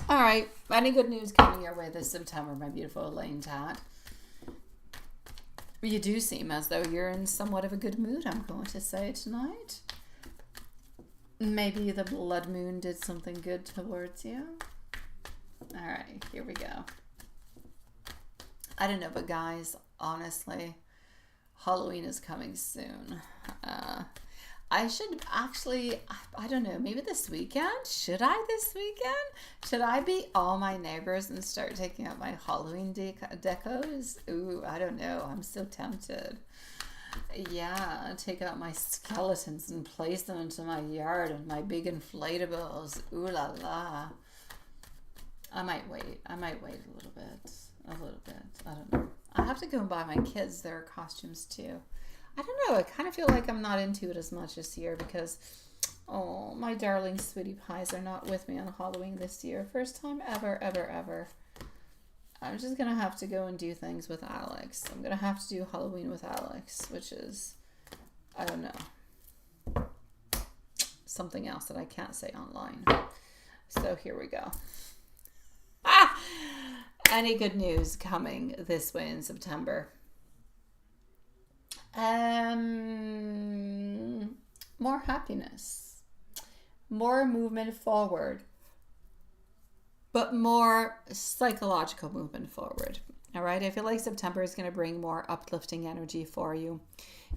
All right. Any good news coming your way this September, my beautiful Elaine Tad? You do seem as though you're in somewhat of a good mood, I'm going to say tonight. Maybe the blood moon did something good towards you. All right, here we go. I don't know, but guys, honestly, Halloween is coming soon. I should actually, I don't know, maybe this weekend? Should I this weekend? Should I beat all my neighbors and start taking out my Halloween decos? Ooh, I don't know. I'm so tempted. Yeah, take out my skeletons and place them into my yard and my big inflatables. Ooh la la. I might wait a little bit. I don't know. I have to go and buy my kids their costumes too. I don't know. I kind of feel like I'm not into it as much this year because, oh, my darling sweetie pies are not with me on Halloween this year. First time ever. I'm just going to have to go and do things with Alex. I'm going to have to do Halloween with Alex, which is, I don't know, something else that I can't say online. So here we go. Any good news coming this way in September? More happiness, more movement forward, but more psychological movement forward. All right. I feel like September is going to bring more uplifting energy for you.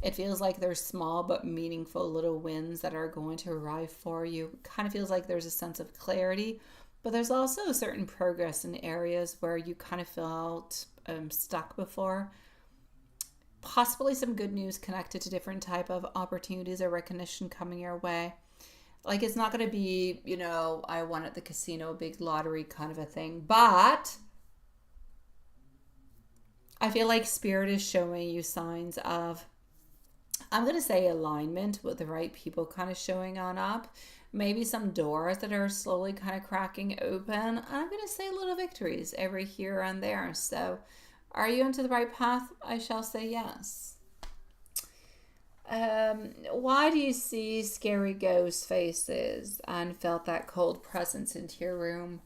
It feels like there's small but meaningful little wins that are going to arrive for you. Kind of feels like there's a sense of clarity, but there's also a certain progress in areas where you kind of felt stuck before. Possibly some good news connected to different type of opportunities or recognition coming your way. Like, it's not going to be, you know, I won at the casino, big lottery kind of a thing. But I feel like Spirit is showing you signs of, I'm going to say, alignment with the right people kind of showing on up. Maybe some doors that are slowly kind of cracking open. And I'm going to say little victories every here and there. So are you into the right path? I shall say yes. Why do you see scary ghost faces and felt that cold presence into your room?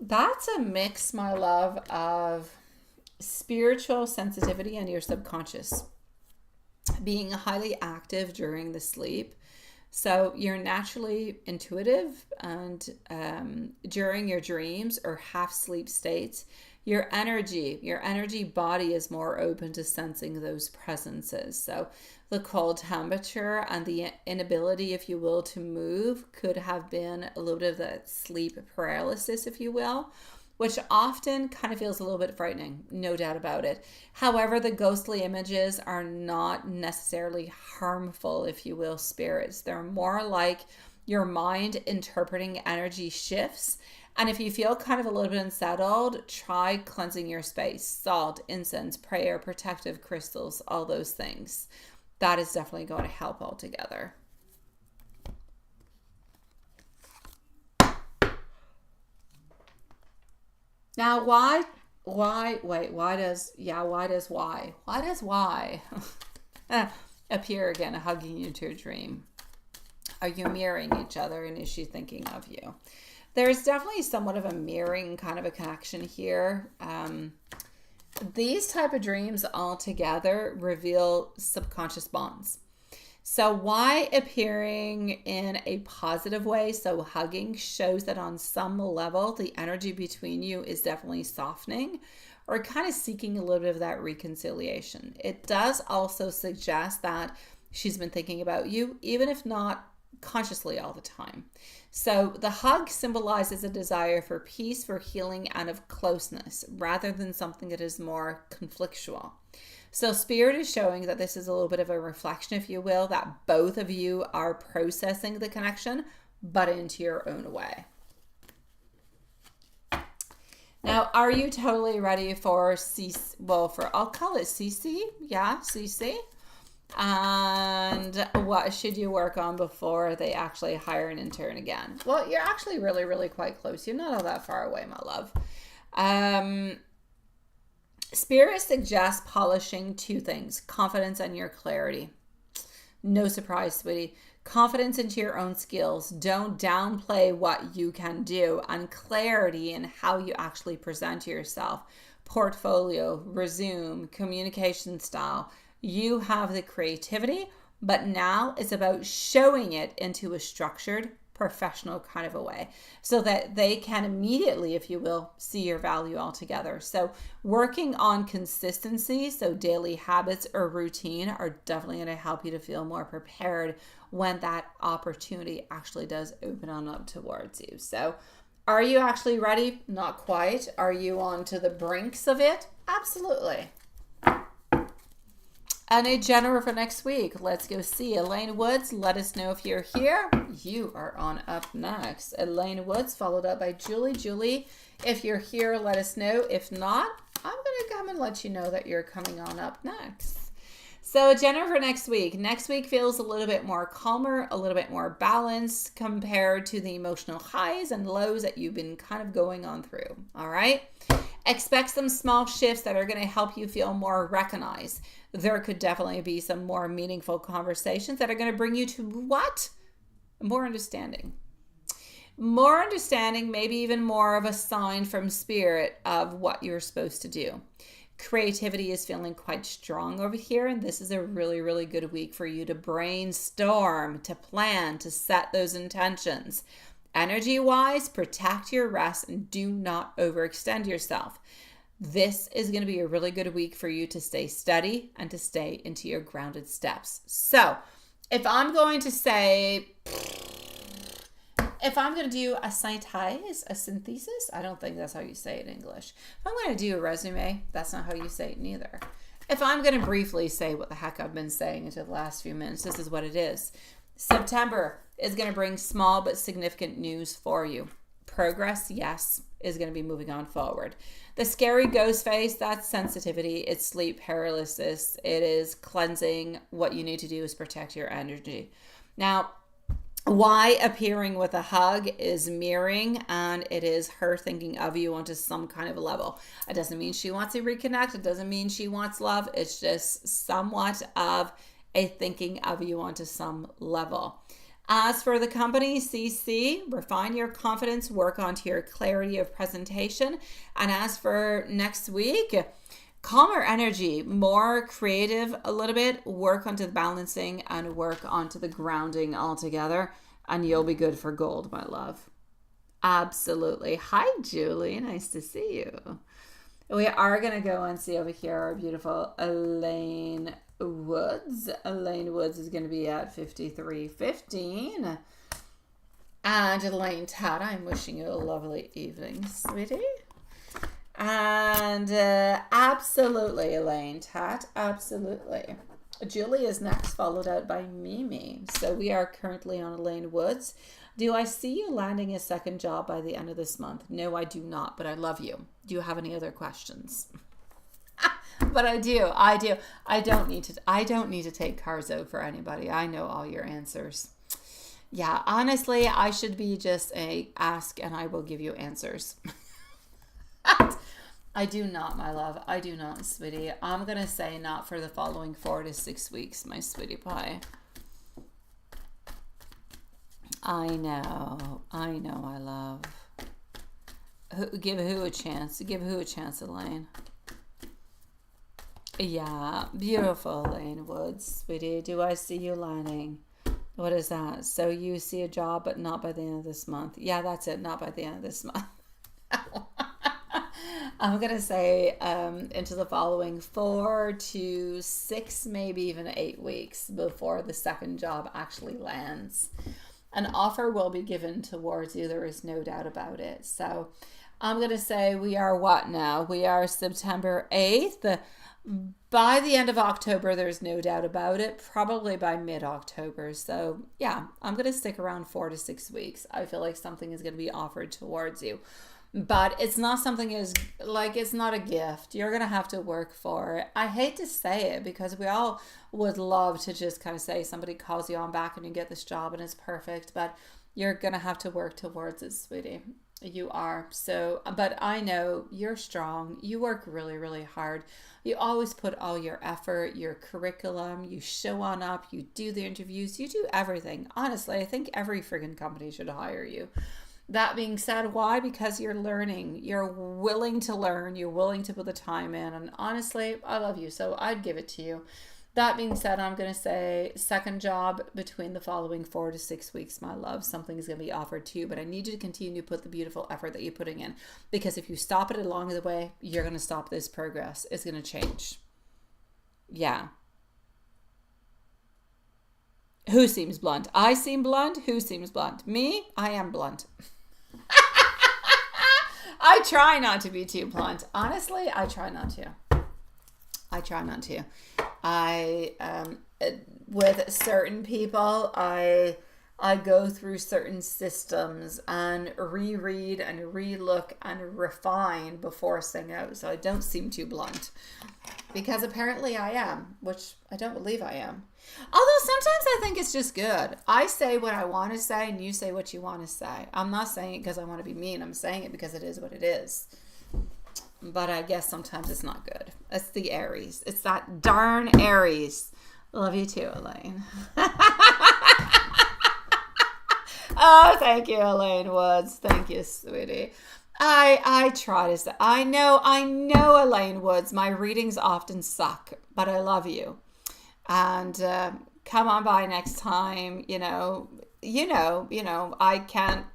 That's a mix, my love, of spiritual sensitivity and your subconscious being highly active during the sleep. So you're naturally intuitive, and during your dreams or half sleep states, your energy body is more open to sensing those presences. So the cold temperature and the inability, if you will, to move could have been a little bit of that sleep paralysis, if you will, which often kind of feels a little bit frightening, no doubt about it. However, the ghostly images are not necessarily harmful, if you will, spirits. They're more like your mind interpreting energy shifts. And if you feel kind of a little bit unsettled, try cleansing your space. Salt, incense, prayer, protective crystals, all those things. That is definitely going to help altogether. Now, why does why appear again, hugging you to your dream? Are you mirroring each other, and is she thinking of you? There's definitely somewhat of a mirroring kind of a connection here. These type of dreams altogether reveal subconscious bonds. So why appearing in a positive way? So hugging shows that on some level, the energy between you is definitely softening or kind of seeking a little bit of that reconciliation. It does also suggest that she's been thinking about you, even if not consciously all the time. So the hug symbolizes a desire for peace, for healing, and of closeness, rather than something that is more conflictual. So Spirit is showing that this is a little bit of a reflection, if you will, that both of you are processing the connection, but into your own way. Now, are you totally ready for CC? Well, I'll call it CC. Yeah, CC. And what should you work on before they actually hire an intern again? Well, you're actually really, really quite close. You're not all that far away, my love. Spirit suggests polishing two things: confidence and your clarity. No surprise, sweetie. Confidence into your own skills. Don't downplay what you can do, and clarity in how you actually present yourself. Portfolio, resume, communication style. You have the creativity, but now it's about showing it into a structured, professional kind of a way so that they can immediately, if you will, see your value altogether. So working on consistency, so daily habits or routine, are definitely going to help you to feel more prepared when that opportunity actually does open on up towards you. So are you actually ready? Not quite. Are you on to the brinks of it? Absolutely. And a general for next week. Let's go see Elaine Woods. Let us know if you're here. You are on up next. Elaine Woods, followed up by Julie. Julie, if you're here, let us know. If not, I'm going to come and let you know that you're coming on up next. So general for next week. Next week feels a little bit more calmer, a little bit more balanced compared to the emotional highs and lows that you've been kind of going on through. All right. Expect some small shifts that are going to help you feel more recognized. There could definitely be some more meaningful conversations that are going to bring you to what? More understanding. More understanding, maybe even more of a sign from Spirit of what you're supposed to do. Creativity is feeling quite strong over here, and this is a really, really good week for you to brainstorm, to plan, to set those intentions. Energy-wise, protect your rest and do not overextend yourself. This is going to be a really good week for you to stay steady and to stay into your grounded steps. So if I'm going to do a synthesis, I don't think that's how you say it in English. If I'm going to do a resume, that's not how you say it neither. If I'm going to briefly say what the heck I've been saying into the last few minutes, this is what it is. September is going to bring small but significant news for you. Progress, yes, is going to be moving on forward. The scary ghost face, that's sensitivity. It's sleep paralysis. It is cleansing. What you need to do is protect your energy. Now, why appearing with a hug is mirroring, and it is her thinking of you onto some kind of a level. It doesn't mean she wants to reconnect. It doesn't mean she wants love. It's just somewhat of a thinking of you onto some level. As for the company, CC, refine your confidence, work onto your clarity of presentation. And as for next week, calmer energy, more creative a little bit, work onto the balancing and work onto the grounding altogether, and you'll be good for gold, my love. Absolutely. Hi, Julie. Nice to see you. We are going to go and see over here our beautiful Elaine Woods. Elaine Woods is going to be at 53:15. And Elaine Tad, I'm wishing you a lovely evening, sweetie. And absolutely, Elaine Tad, absolutely. Julie is next, followed out by Mimi. So we are currently on Elaine Woods. Do I see you landing a second job by the end of this month? No, I do not, but I love you. Do you have any other questions? But I do. I don't need to take Carzo for anybody. I know all your answers. Yeah, honestly, I should be just a ask and I will give you answers. I do not, my love. I do not, sweetie. I'm going to say not for the following 4 to 6 weeks, my sweetie pie. I know, my love. Give who a chance? Give who a chance, Elaine? Yeah, beautiful, Elaine Woods, sweetie. Do I see you landing? What is that? So you see a job, but not by the end of this month. Yeah, that's it. Not by the end of this month. I'm going to say into the following 4 to 6, maybe even 8 weeks before the second job actually lands. An offer will be given towards you. There is no doubt about it. So I'm going to say we are what now? We are September 8th. By the end of October, there's no doubt about it, probably by mid-October. So yeah, I'm going to stick around 4 to 6 weeks. I feel like something is going to be offered towards you. But it's not something it's not a gift. You're going to have to work for it. I hate to say it because we all would love to just kind of say somebody calls you on back and you get this job and it's perfect. But you're going to have to work towards it, sweetie. You are. So, but I know you're strong. You work really, really hard. You always put all your effort, your curriculum, you show on up, you do the interviews, you do everything. Honestly, I think every friggin' company should hire you. That being said, why? Because you're learning. You're willing to learn. You're willing to put the time in. And honestly, I love you. So I'd give it to you. That being said, I'm going to say second job between the following 4 to 6 weeks, my love. Something is going to be offered to you, but I need you to continue to put the beautiful effort that you're putting in, because if you stop it along the way, you're going to stop this progress. It's going to change. Yeah. Who seems blunt? I seem blunt? Who seems blunt? Me? I am blunt. I try not to be too blunt. Honestly, I try not to. With certain people, I go through certain systems and reread and relook and refine before saying out. So I don't seem too blunt, because apparently I am, which I don't believe I am. Although sometimes I think it's just good. I say what I want to say and you say what you want to say. I'm not saying it because I want to be mean. I'm saying it because it is what it is. But I guess sometimes it's not good. It's the Aries. It's that darn Aries. Love you too, Elaine. Oh, thank you, Elaine Woods. Thank you, sweetie. I try to say, I know, Elaine Woods. My readings often suck, but I love you. And come on by next time. You know, I can't.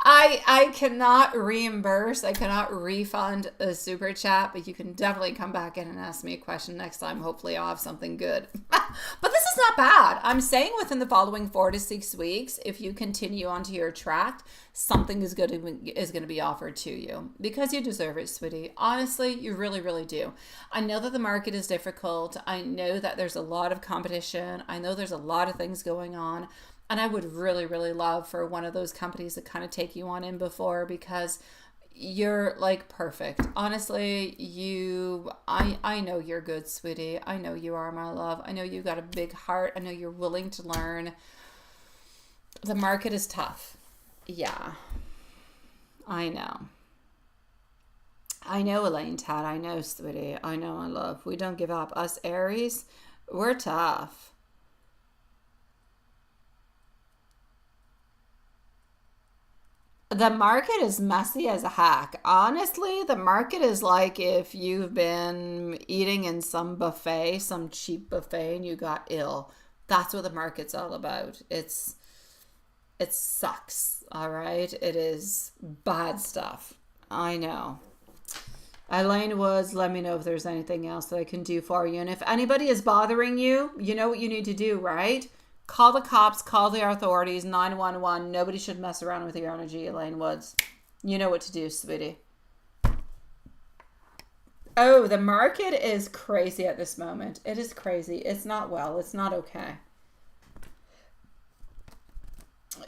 I cannot reimburse, I cannot refund a super chat, but you can definitely come back in and ask me a question next time. Hopefully I'll have something good. But this is not bad. I'm saying within the following 4 to 6 weeks, if you continue onto your track, something is going to be offered to you, because you deserve it, sweetie. Honestly, you really, really do. I know that the market is difficult. I know that there's a lot of competition. I know there's a lot of things going on. And I would really, really love for one of those companies to kind of take you on in before, because you're like perfect. Honestly, I know you're good, sweetie. I know you are, my love. I know you got a big heart. I know you're willing to learn. The market is tough. Yeah, I know. I know, Elaine Tad. I know, sweetie. I know, my love. We don't give up. Us Aries, we're tough. The market is messy as a hack. Honestly, the market is like if you've been eating in some buffet, some cheap buffet, and you got ill. That's what the market's all about. It sucks, all right? It is bad stuff. I know. Elaine Woods, let me know if there's anything else that I can do for you. And if anybody is bothering you, you know what you need to do, right? Call the cops, call the authorities, 911. Nobody should mess around with your energy, Elaine Woods. You know what to do, sweetie. Oh, the market is crazy at this moment. It is crazy. It's not well. It's not okay.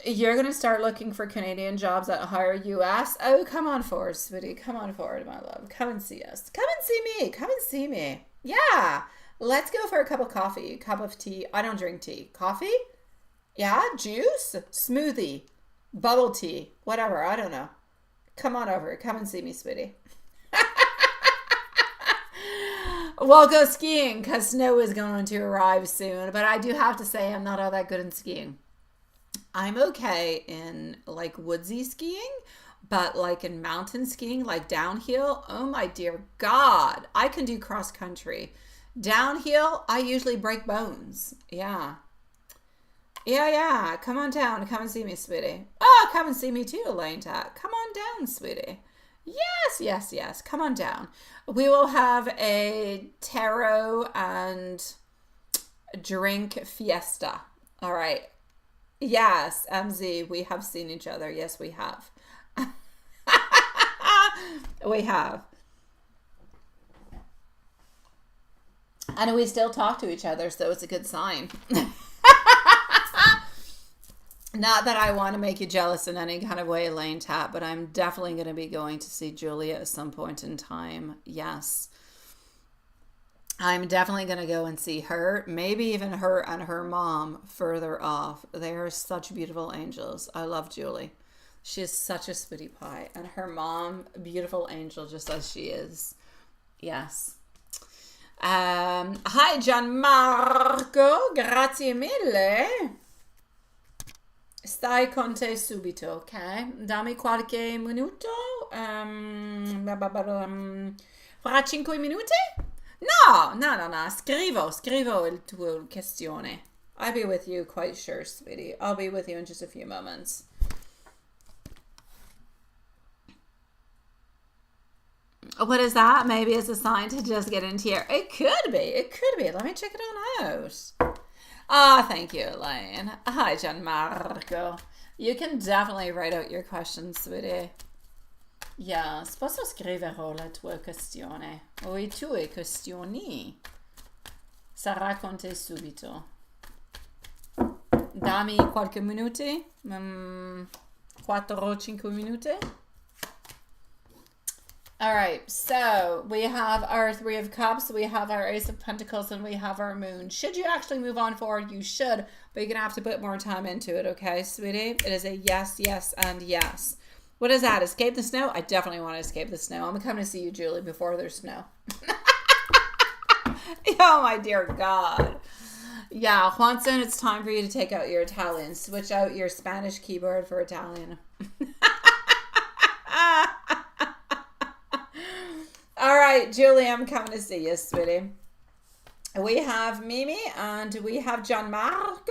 You're going to start looking for Canadian jobs that hire US. Oh, come on forward, sweetie. Come on forward, my love. Come and see us. Come and see me. Come and see me. Yeah. Let's go for a cup of coffee, cup of tea. I don't drink tea. Coffee? Yeah, juice, smoothie, bubble tea, whatever. I don't know. Come on over. Come and see me, sweetie. We'll go skiing because snow is going to arrive soon. But I do have to say I'm not all that good in skiing. I'm okay in like woodsy skiing, but like in mountain skiing, like downhill, oh my dear God, I can do cross country. Downhill, I usually break bones. Yeah. Yeah. Come on down. Come and see me, sweetie. Oh, come and see me too, Elaine Tat. Come on down, sweetie. Yes. Come on down. We will have a tarot and drink fiesta. All right. Yes, MZ, we have seen each other. Yes, we have. We have. And we still talk to each other, so it's a good sign. Not that I want to make you jealous in any kind of way, Elaine Tat, but I'm definitely going to be going to see Julia at some point in time. Yes. I'm definitely going to go and see her, maybe even her and her mom further off. They are such beautiful angels. I love Julie. She is such a sweetie pie. And her mom, beautiful angel just as she is. Yes. Hi Gianmarco, grazie mille. Stai con te subito, ok? Dammi qualche minuto. Fra 5 minuti? No. Scrivo il tuo questione. I'll be with you quite sure, sweetie. I'll be with you in just a few moments. What is that? Maybe it's a sign to just get into here. It could be. Let me check it on out. Thank you, Elaine. Hi, Gianmarco. You can definitely write out your questions, sweetie. Yes, posso scriverò la tua questione o I tue questioni. Sarà con te subito. Dammi qualche minuti. 4 o 5 minuti. All right, so we have our 3 of Cups, we have our Ace of Pentacles, and we have our Moon. Should you actually move on forward, you should, but you're going to have to put more time into it, okay, sweetie? It is a yes, and yes. What is that? Escape the snow? I definitely want to escape the snow. I'm coming to see you, Julie, before there's snow. Oh, my dear God. Yeah, Juanson, it's time for you to take out your Italian. Switch out your Spanish keyboard for Italian. All right, Julie, I'm coming to see you, sweetie. We have Mimi and we have Gianmarco,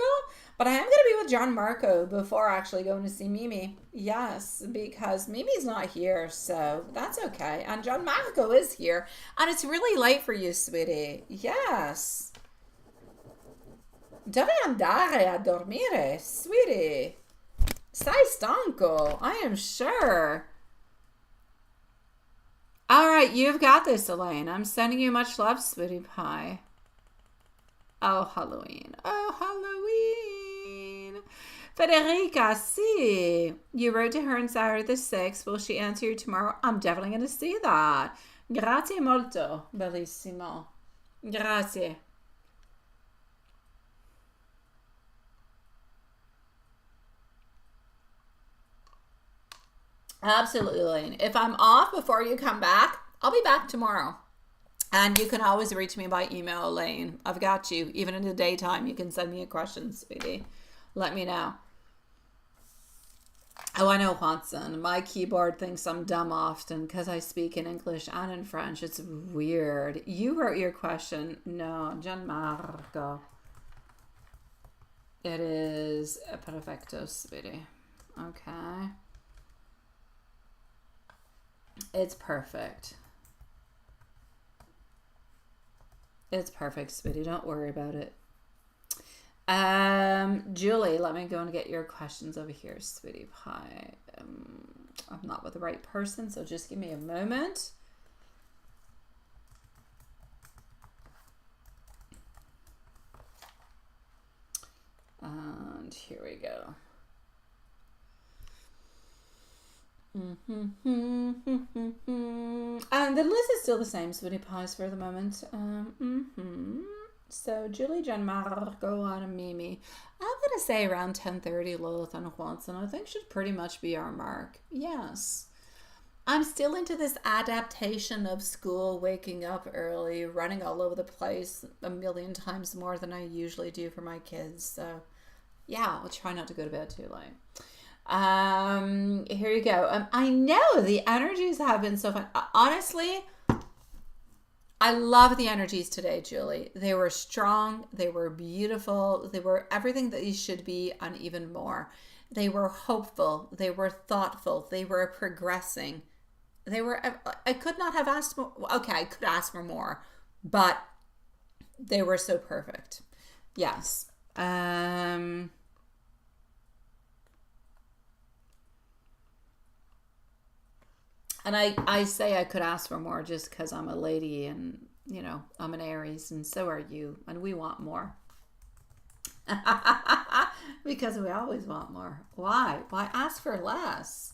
but I am going to be with Gianmarco before actually going to see Mimi. Yes, because Mimi's not here, so that's okay. And Gianmarco is here, and it's really late for you, sweetie. Yes. Devi andare a dormire, sweetie. Sei stanco, I am sure. All right, you've got this, Elaine. I'm sending you much love, sweetie pie. Oh, Halloween. Federica, see. You wrote to her on Saturday the 6th. Will she answer you tomorrow? I'm definitely going to see that. Grazie molto. Bellissimo. Grazie. Absolutely, Elaine. If I'm off before you come back, I'll be back tomorrow. And you can always reach me by email, Elaine. I've got you. Even in the daytime, you can send me a question, sweetie. Let me know. Oh, I know, Watson. My keyboard thinks I'm dumb often because I speak in English and in French. It's weird. You wrote your question. No, Gianmarco. It is perfecto, sweetie. Okay. It's perfect. It's perfect, sweetie. Don't worry about it. Julie, let me go and get your questions over here, sweetie pie. I'm not with the right person, so just give me a moment. And here we go. And the list is still the same, sweetie pies, for the moment. So Julie, Gianmarco, and Mimi. I'm gonna say around 10:30. Lilith and Juanson, I think, should pretty much be our mark. Yes. I'm still into this adaptation of school, waking up early, running all over the place a million times more than I usually do for my kids. So yeah, I'll try not to go to bed too late. Here you go. I know the energies have been so fun. Honestly, I love the energies today, Julie. They were strong. They were beautiful. They were everything that you should be, and even more. They were hopeful. They were thoughtful. They were progressing. They were, I could not have asked more. Okay, I could ask for more, but they were so perfect. Yes. And I say I could ask for more just because I'm a lady and, you know, I'm an Aries and so are you. And we want more. Because we always want more. Why? Why ask for less?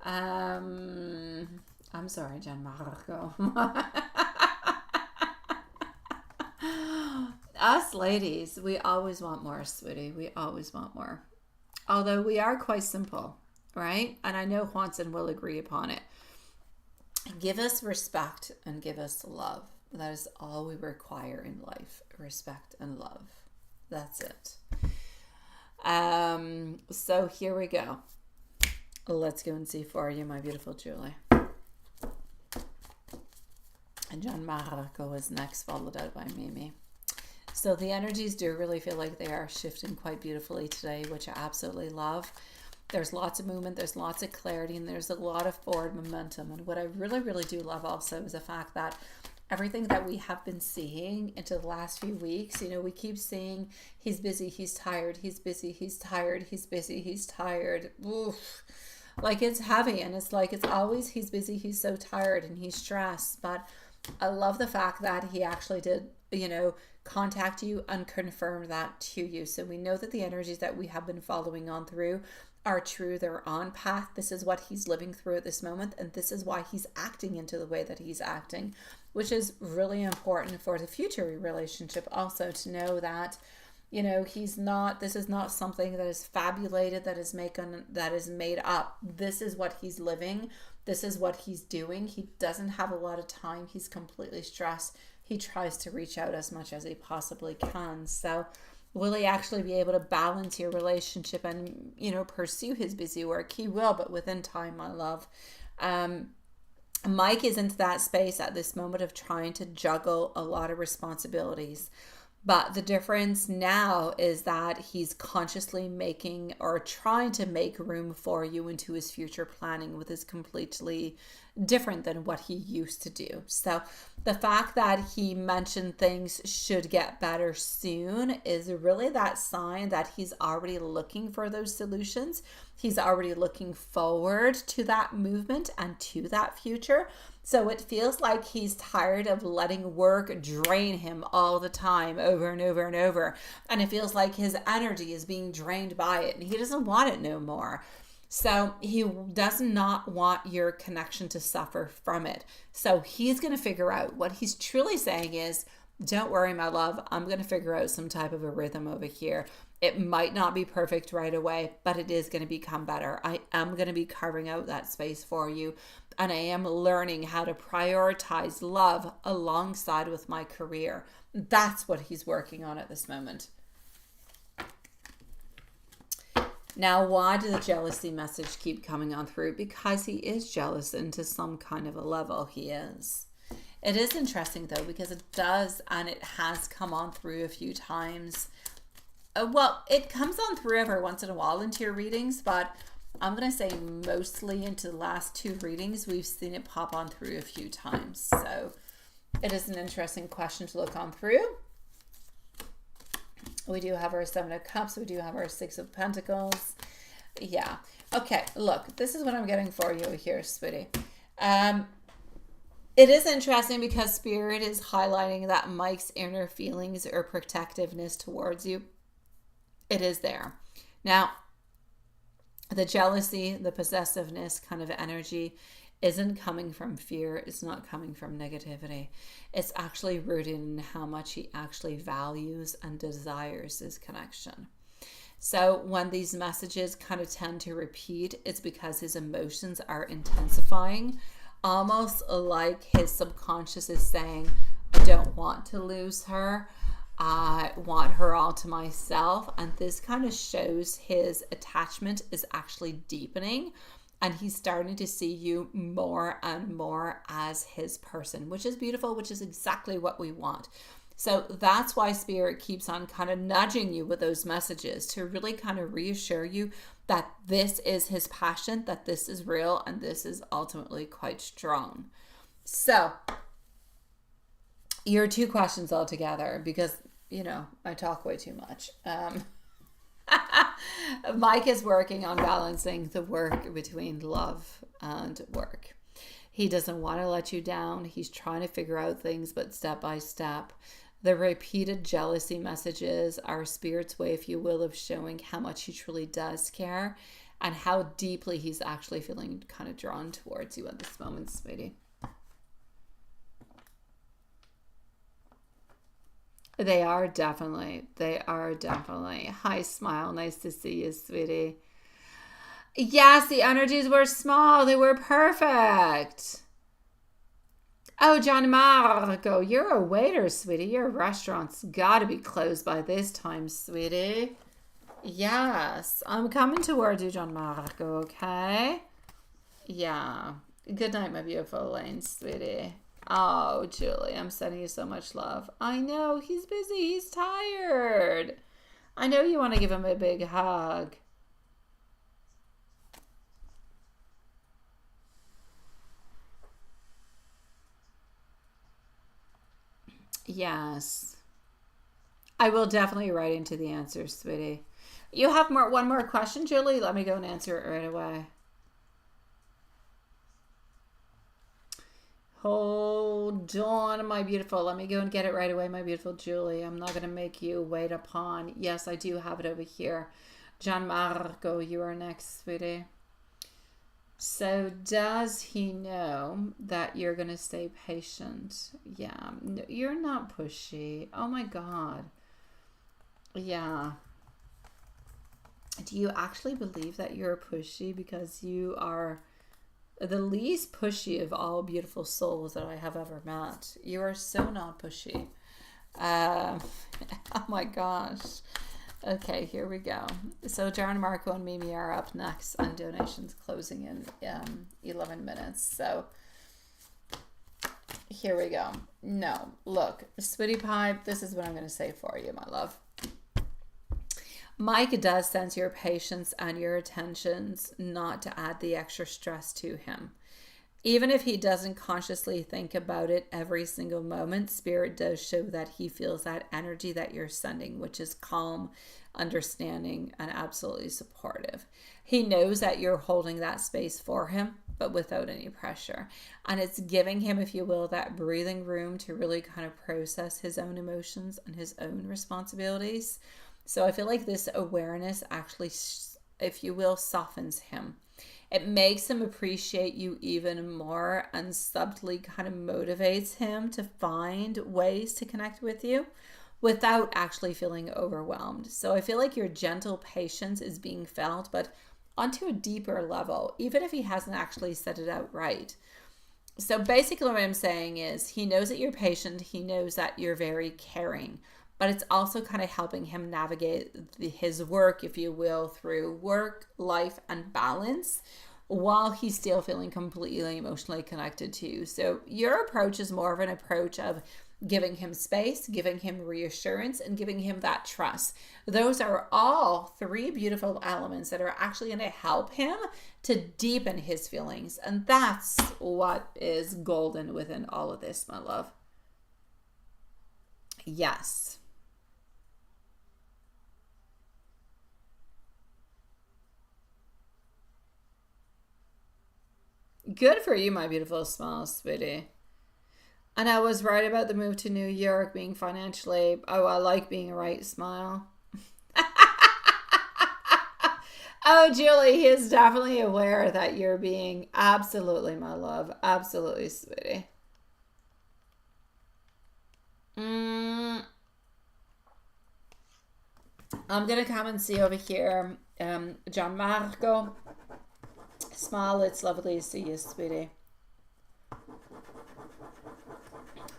I'm sorry, Gianmarco. Us ladies, we always want more, sweetie. We always want more. Although we are quite simple, right? And I know Juanson will agree upon it. Give us respect and give us love. That is all we require in life. Respect and love. That's it. So here we go. Let's go and see for you, my beautiful Julie. And Gianmarco is next, followed out by Mimi. So the energies do really feel like they are shifting quite beautifully today, which I absolutely love. There's lots of movement, there's lots of clarity, and there's a lot of forward momentum. And what I really, really do love also is the fact that everything that we have been seeing into the last few weeks, you know, we keep seeing he's busy, he's tired, he's busy, he's tired, he's busy, he's tired. Oof. Like it's heavy, and it's like it's always he's busy, he's so tired, and he's stressed. But I love the fact that he actually did, you know, contact you and confirm that to you. So we know that the energies that we have been following on through are true. They're on path. This is what he's living through at this moment, and this is why he's acting into the way that he's acting, which is really important for the future relationship also, to know that, you know, he's not, this is not something that is fabulated, that is made up. This is what he's living. This is what he's doing. He doesn't have a lot of time. He's completely stressed. He tries to reach out as much as he possibly can. So will he actually be able to balance your relationship and, you know, pursue his busy work? He will, but within time, my love. Mike is into that space at this moment of trying to juggle a lot of responsibilities. But the difference now is that he's consciously making or trying to make room for you into his future planning, which is completely different than what he used to do. So the fact that he mentioned things should get better soon is really that sign that he's already looking for those solutions. He's already looking forward to that movement and to that future. So it feels like he's tired of letting work drain him all the time, over and over and over. And it feels like his energy is being drained by it, and he doesn't want it no more. So he does not want your connection to suffer from it. So he's going to figure out, what he's truly saying is, don't worry, my love, I'm going to figure out some type of a rhythm over here. It might not be perfect right away, but it is going to become better. I am going to be carving out that space for you. And I am learning how to prioritize love alongside with my career. That's what he's working on at this moment. Now, why did the jealousy message keep coming on through? Because he is jealous, and to some kind of a level he is. It is interesting though, because it does, and it has come on through a few times. Well, it comes on through every once in a while into your readings, but I'm going to say mostly into the last two readings, we've seen it pop on through a few times. So it is an interesting question to look on through. We do have our Seven of Cups. We do have our Six of Pentacles. Yeah. Okay, look, this is what I'm getting for you here, sweetie. It is interesting because Spirit is highlighting that Mike's inner feelings or protectiveness towards you. It is there. Now, the jealousy, the possessiveness kind of energy isn't coming from fear. It's not coming from negativity. It's actually rooted in how much he actually values and desires this connection. So when these messages kind of tend to repeat, it's because his emotions are intensifying, almost like his subconscious is saying, I don't want to lose her. I want her all to myself. And this kind of shows his attachment is actually deepening. And he's starting to see you more and more as his person, which is beautiful, which is exactly what we want. So that's why Spirit keeps on kind of nudging you with those messages to really kind of reassure you that this is his passion, that this is real, and this is ultimately quite strong. So your 2 questions all together, because, you know, I talk way too much. Mike is working on balancing the work between love and work. He doesn't want to let you down. He's trying to figure out things, but step by step. The repeated jealousy messages are Spirit's way, if you will, of showing how much he truly does care and how deeply he's actually feeling kind of drawn towards you at this moment, sweetie. They are definitely. Hi, Smile. Nice to see you, sweetie. Yes, the energies were small. They were perfect. Oh, John Marco, you're a waiter, sweetie. Your restaurant's got to be closed by this time, sweetie. Yes, I'm coming towards you, John Marco, okay? Yeah. Good night, my beautiful Elaine, sweetie. Oh, Julie, I'm sending you so much love. I know, he's busy. He's tired. I know you want to give him a big hug. Yes. I will definitely write into the answers, sweetie. You have one more question, Julie? Let me go and answer it right away. Hold on, my beautiful. Let me go and get it right away, my beautiful Julie. I'm not going to make you wait upon. Yes, I do have it over here. John Marco, you are next, sweetie. So does he know that you're going to stay patient? Yeah, no, you're not pushy. Oh my God. Yeah. Do you actually believe that you're pushy? Because you are the least pushy of all beautiful souls that I have ever met. You are so not pushy. Oh my gosh. Okay, here we go. So John Marco and Mimi are up next, and donations closing in 11 minutes. So here we go. No, look, sweetie pie, this is what I'm going to say for you, my love. Mike does sense your patience and your attentions, not to add the extra stress to him. Even if he doesn't consciously think about it every single moment, Spirit does show that he feels that energy that you're sending, which is calm, understanding, and absolutely supportive. He knows that you're holding that space for him, but without any pressure. And it's giving him, if you will, that breathing room to really kind of process his own emotions and his own responsibilities. So I feel like this awareness actually, if you will, softens him. It makes him appreciate you even more and subtly kind of motivates him to find ways to connect with you without actually feeling overwhelmed. So I feel like your gentle patience is being felt, but onto a deeper level, even if he hasn't actually said it outright. So basically what I'm saying is he knows that you're patient. He knows that you're very caring, but it's also kind of helping him navigate his work, if you will, through work, life, and balance, while he's still feeling completely emotionally connected to you. So your approach is more of an approach of giving him space, giving him reassurance, and giving him that trust. Those are all 3 beautiful elements that are actually going to help him to deepen his feelings. And that's what is golden within all of this, my love. Yes. Good for you, my beautiful smile, sweetie. And I was right about the move to New York being financially... Oh, I like being right, smile. Oh, Julie, he is definitely aware that you're being... Absolutely, my love. Absolutely, sweetie. I'm going to come and see over here. John Marco. Smile, it's lovely to see you, sweetie.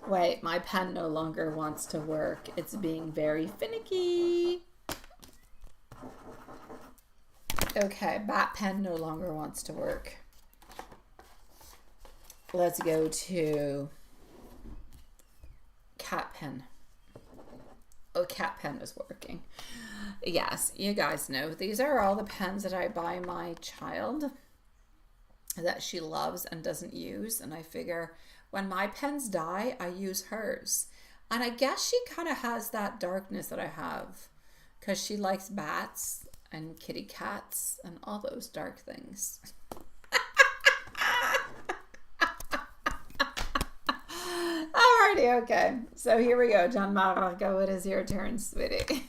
Wait, my pen no longer wants to work. It's being very finicky. Okay, bat pen no longer wants to work. Let's go to cat pen. Oh, cat pen is working. Yes, you guys know these are all the pens that I buy my child that she loves and doesn't use. And I figure when my pens die, I use hers. And I guess she kind of has that darkness that I have because she likes bats and kitty cats and all those dark things. Alrighty, okay. So here we go, Gianmarco. It is your turn, sweetie.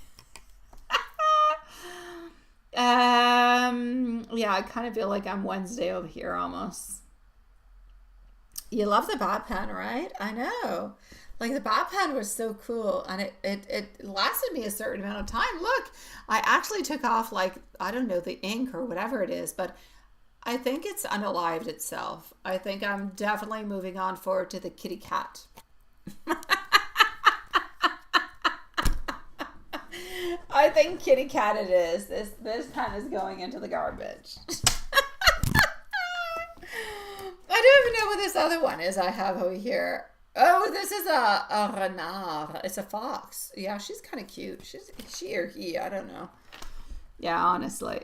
Yeah, I kind of feel like I'm Wednesday over here almost. You love the bat pen, right? I know. Like the bat pen was so cool, and it lasted me a certain amount of time. Look, I actually took off, like, I don't know, the ink or whatever it is, but I think it's unalived itself. I think I'm definitely moving on forward to the kitty cat. I think kitty cat it is. This pen is going into the garbage. I don't even know what this other one is I have over here. Oh, this is a renard. It's a fox. Yeah, she's kind of cute. She or he, I don't know. Yeah, honestly.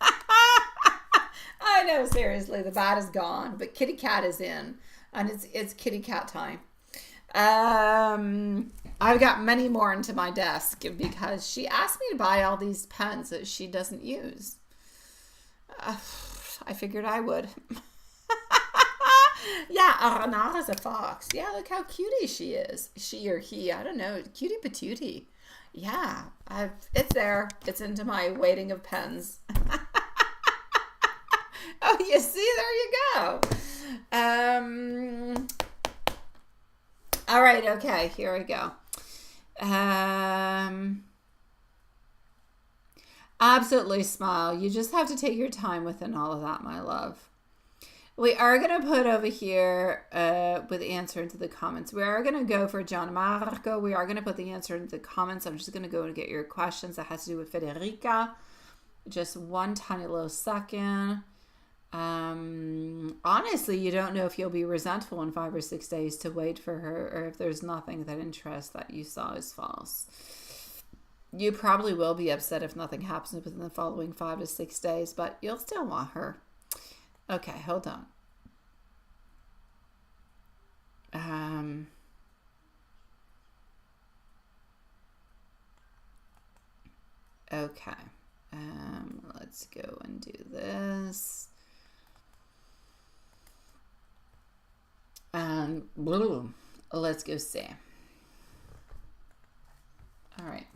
I know, seriously, the bat is gone, but kitty cat is in, and it's kitty cat time. I've got many more into my desk because she asked me to buy all these pens that she doesn't use. I figured I would. Yeah, a renard is a fox. Yeah, look how cutie she is. She or he, I don't know, cutie patootie. Yeah, it's there. It's into my waiting of pens. Oh, you see, there you go. All right, okay, here we go. Absolutely smile. You just have to take your time within all of that, my love. We are going to put over here with the answer into the comments. We are going to go for Gianmarco. We are going to put the answer into the comments. I'm just going to go and get your questions that has to do with Federica. Just one tiny little second. Honestly, you don't know if you'll be resentful in 5 or 6 days to wait for her, or if there's nothing that interests that you saw is false. You probably will be upset if nothing happens within the following 5 to 6 days, but you'll still want her. Okay, hold on. Okay. Let's go and do this. Let's go see. All right.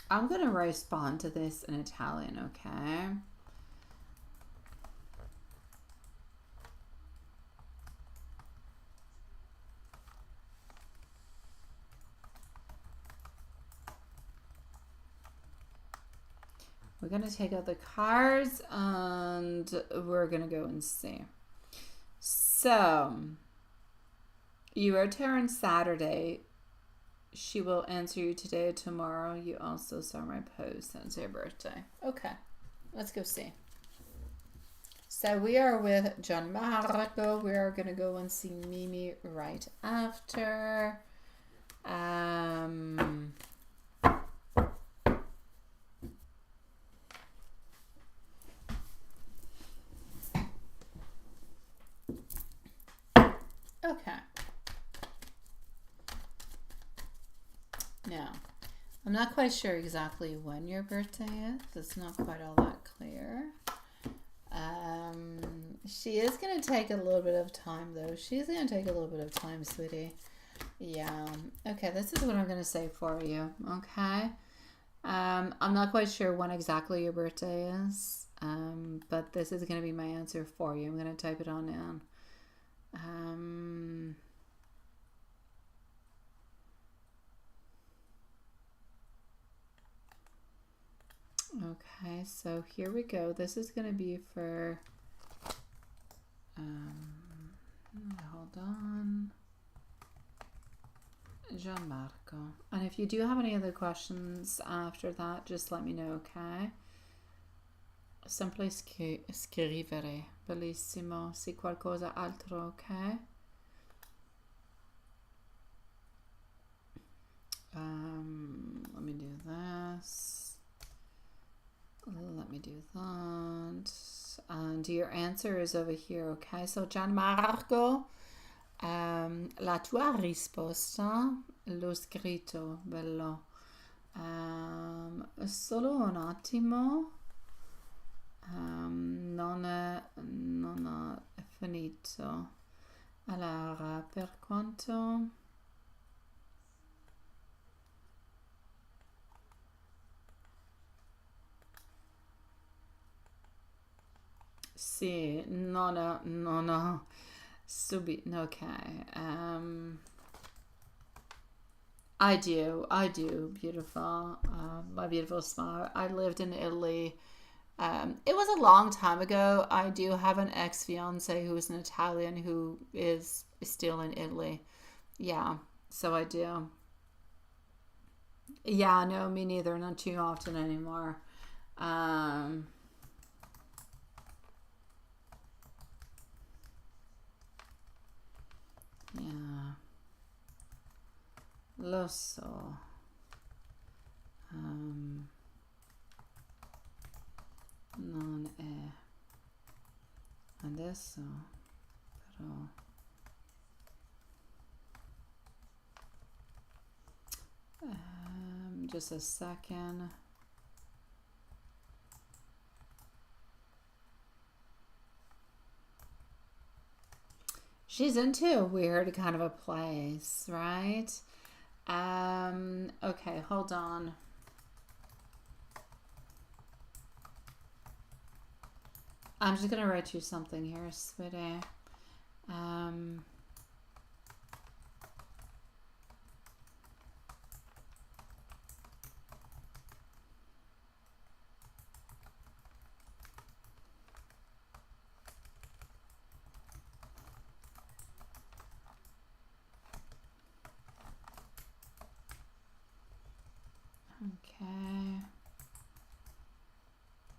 I'm going to respond to this in Italian, okay? We're going to take out the cards and we're going to go and see. So, you are turning Saturday. She will answer you today or tomorrow. You also saw my post. That's your birthday. Okay, let's go see. So we are with Gianmarco. We are going to go and see Mimi right after. Okay. Now, I'm not quite sure exactly when your birthday is. It's not quite all that clear. She is going to take a little bit of time, though. She's going to take a little bit of time, sweetie. Yeah. Okay, this is what I'm going to say for you, okay? I'm not quite sure when exactly your birthday is, but this is going to be my answer for you. I'm going to type it on in. Okay, so here we go. This is going to be for Hold on. Gianmarco. And if you do have any other questions after that, just let me know, okay? Sempre scrivere. Bellissimo. Sì, qualcosa altro, ok? Let me do this. Let me do that. And your answer is over here, okay? So Gianmarco, la tua risposta l'ho scritto, bello. Solo un attimo. Non ho finito. Allora, per quanto... Sì, non ho subito. Okay. I do. Beautiful. My beautiful smile. I lived in Italy. It was a long time ago. I do have an ex-fiance who's an Italian who is still in Italy. Yeah, so I do. Yeah, no, me neither. Not too often anymore. Yeah. Lo so. Non è adesso, però just a second. She's into a weird kind of a place, right? Okay, hold on. I'm just gonna write you something here, sweetie. Okay.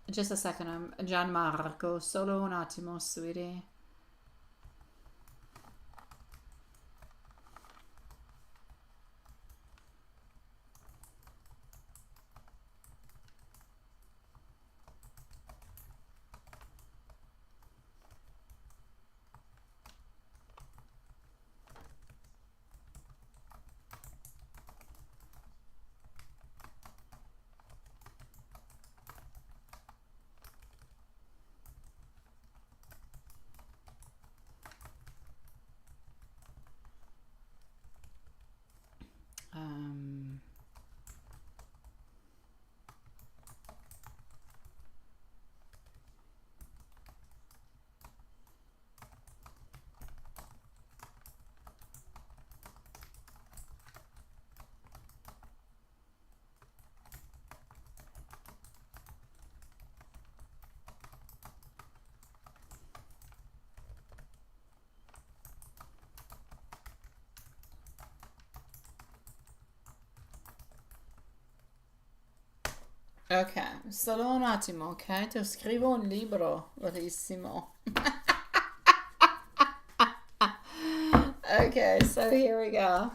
Just a second, I'm Gianmarco. Solo un attimo, sweetie. Ok, solo un attimo, ok? Ti scrivo un libro, bellissimo. Okay, so here we go.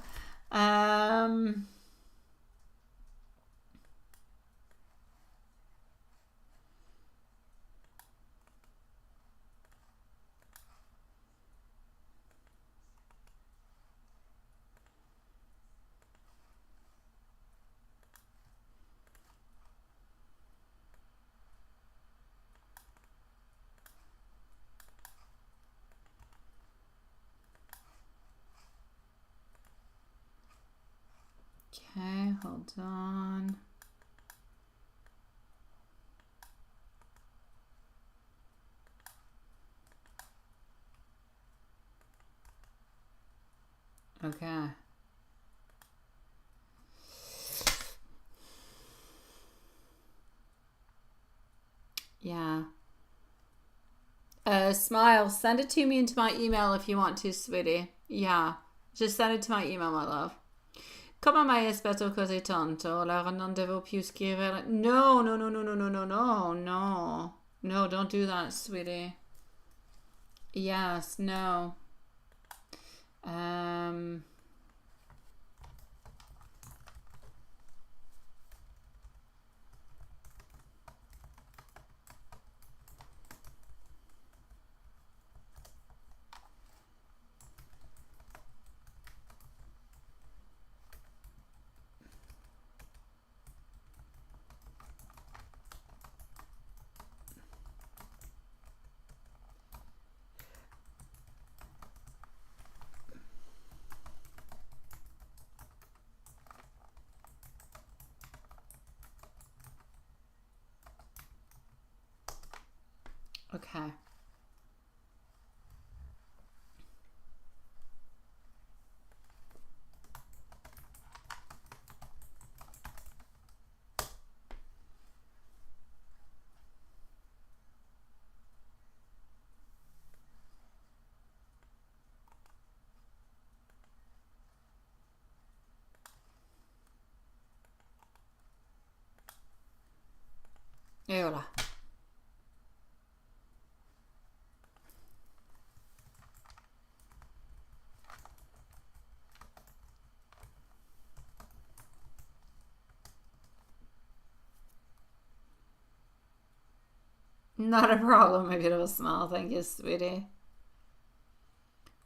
Okay, hold on. Okay. Yeah. Smile, send it to me into my email if you want to, sweetie. Yeah, just send it to my email, my love. Come mai aspetto così tanto? Allora non devo più scrivere. No, no, no, no, no, no, no, no, no. No, don't do that, sweetie. Yes, no. Okay. Et voilà. Not a problem, my beautiful smile. Thank you, sweetie.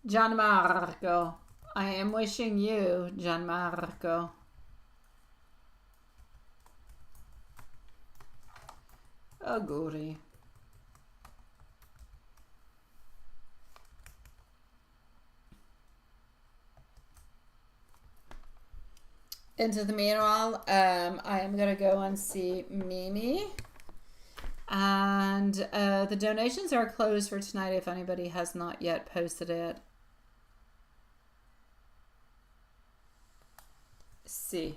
Gianmarco. I am wishing you, Gianmarco. Auguri. Into the meanwhile, I am going to go and see Mimi. And the donations are closed for tonight if anybody has not yet posted it. Sì.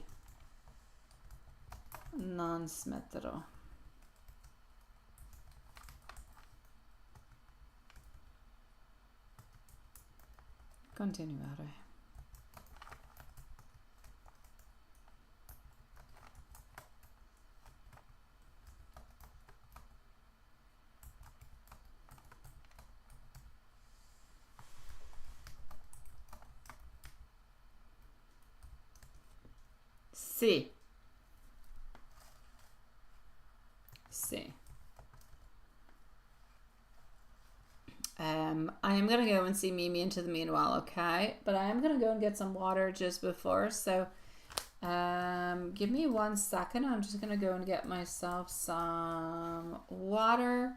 Non smetterò. Continuare. Sì. Sì. I am going to go and see Mimi into the meanwhile, okay? But I am going to go and get some water just before, so give me 1 second. I'm just going to go and get myself some water,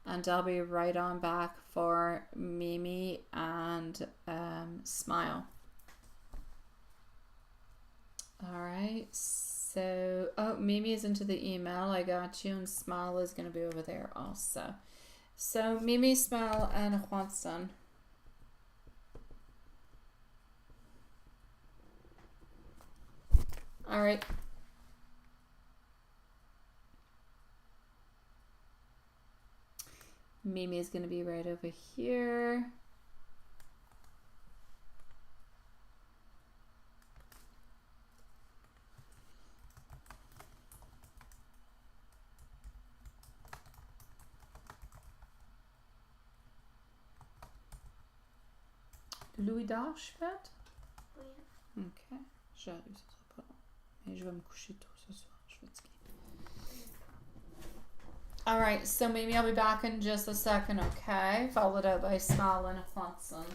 and I'll be right on back for Mimi and Smile. All right, so, oh, Mimi is into the email. I got you, and Smile is going to be over there also. So, Mimi, Smile, and Juanson. All right. Mimi is going to be right over here. Louis d'Archevêque? Oui. Ok, j'arrive, ça sera pas long. Mais je vais me coucher tôt ce soir, je suis fatiguée. Alright, so maybe I'll be back in just a second, okay? Followed out by Smile and Juanson.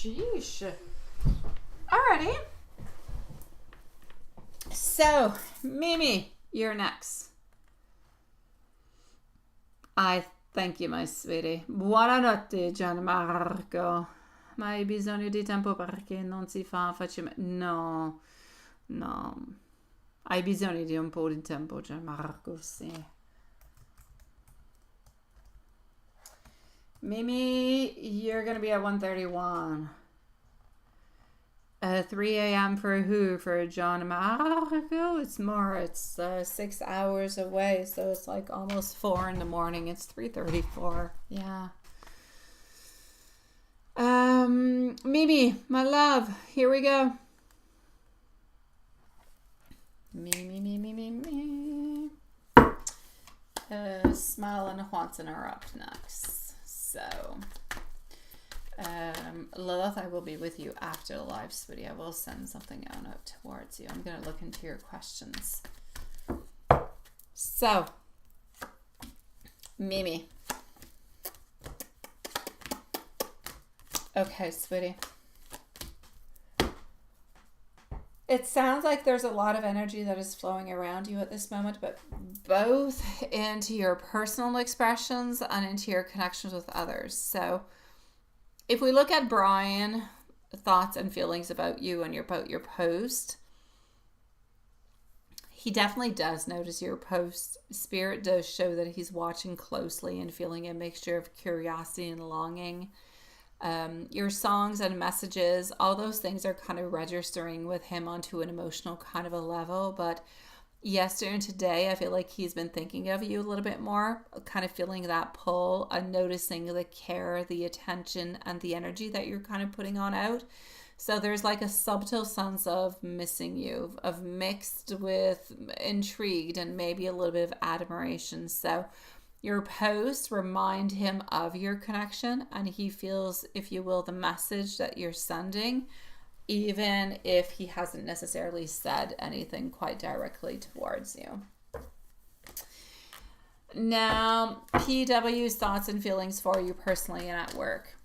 Sheesh. Alrighty. So, Mimi, you're next. I thank you, my sweetie. Buonanotte, Gianmarco. Ma hai bisogno di tempo perché non si fa facilmente. No. Hai bisogno di un po' di tempo, Gianmarco, sì. Mimi, you're going to be at 1:31. 3 a.m. for who? For John Marco? It's more. It's 6 hours away, so it's like almost 4 in the morning. It's 3:34. Yeah. Mimi, my love, here we go. Me. Smile and Juanson are up next. So, Lilith, I will be with you after the live, sweetie. I will send something out towards you. I'm going to look into your questions. So, Mimi. Okay, sweetie. It sounds like there's a lot of energy that is flowing around you at this moment, but both into your personal expressions and into your connections with others. So if we look at Brian, thoughts and feelings about you and about your post, he definitely does notice your post. Spirit does show that he's watching closely and feeling a mixture of curiosity and longing. Your songs and messages, all those things are kind of registering with him onto an emotional kind of a level. But yesterday and today, I feel like he's been thinking of you a little bit more, kind of feeling that pull and noticing the care, the attention, and the energy that you're kind of putting on out. So there's like a subtle sense of missing you, of mixed with intrigued and maybe a little bit of admiration. So your posts remind him of your connection, and he feels, if you will, the message that you're sending, even if he hasn't necessarily said anything quite directly towards you. Now, PW's thoughts and feelings for you personally and at work.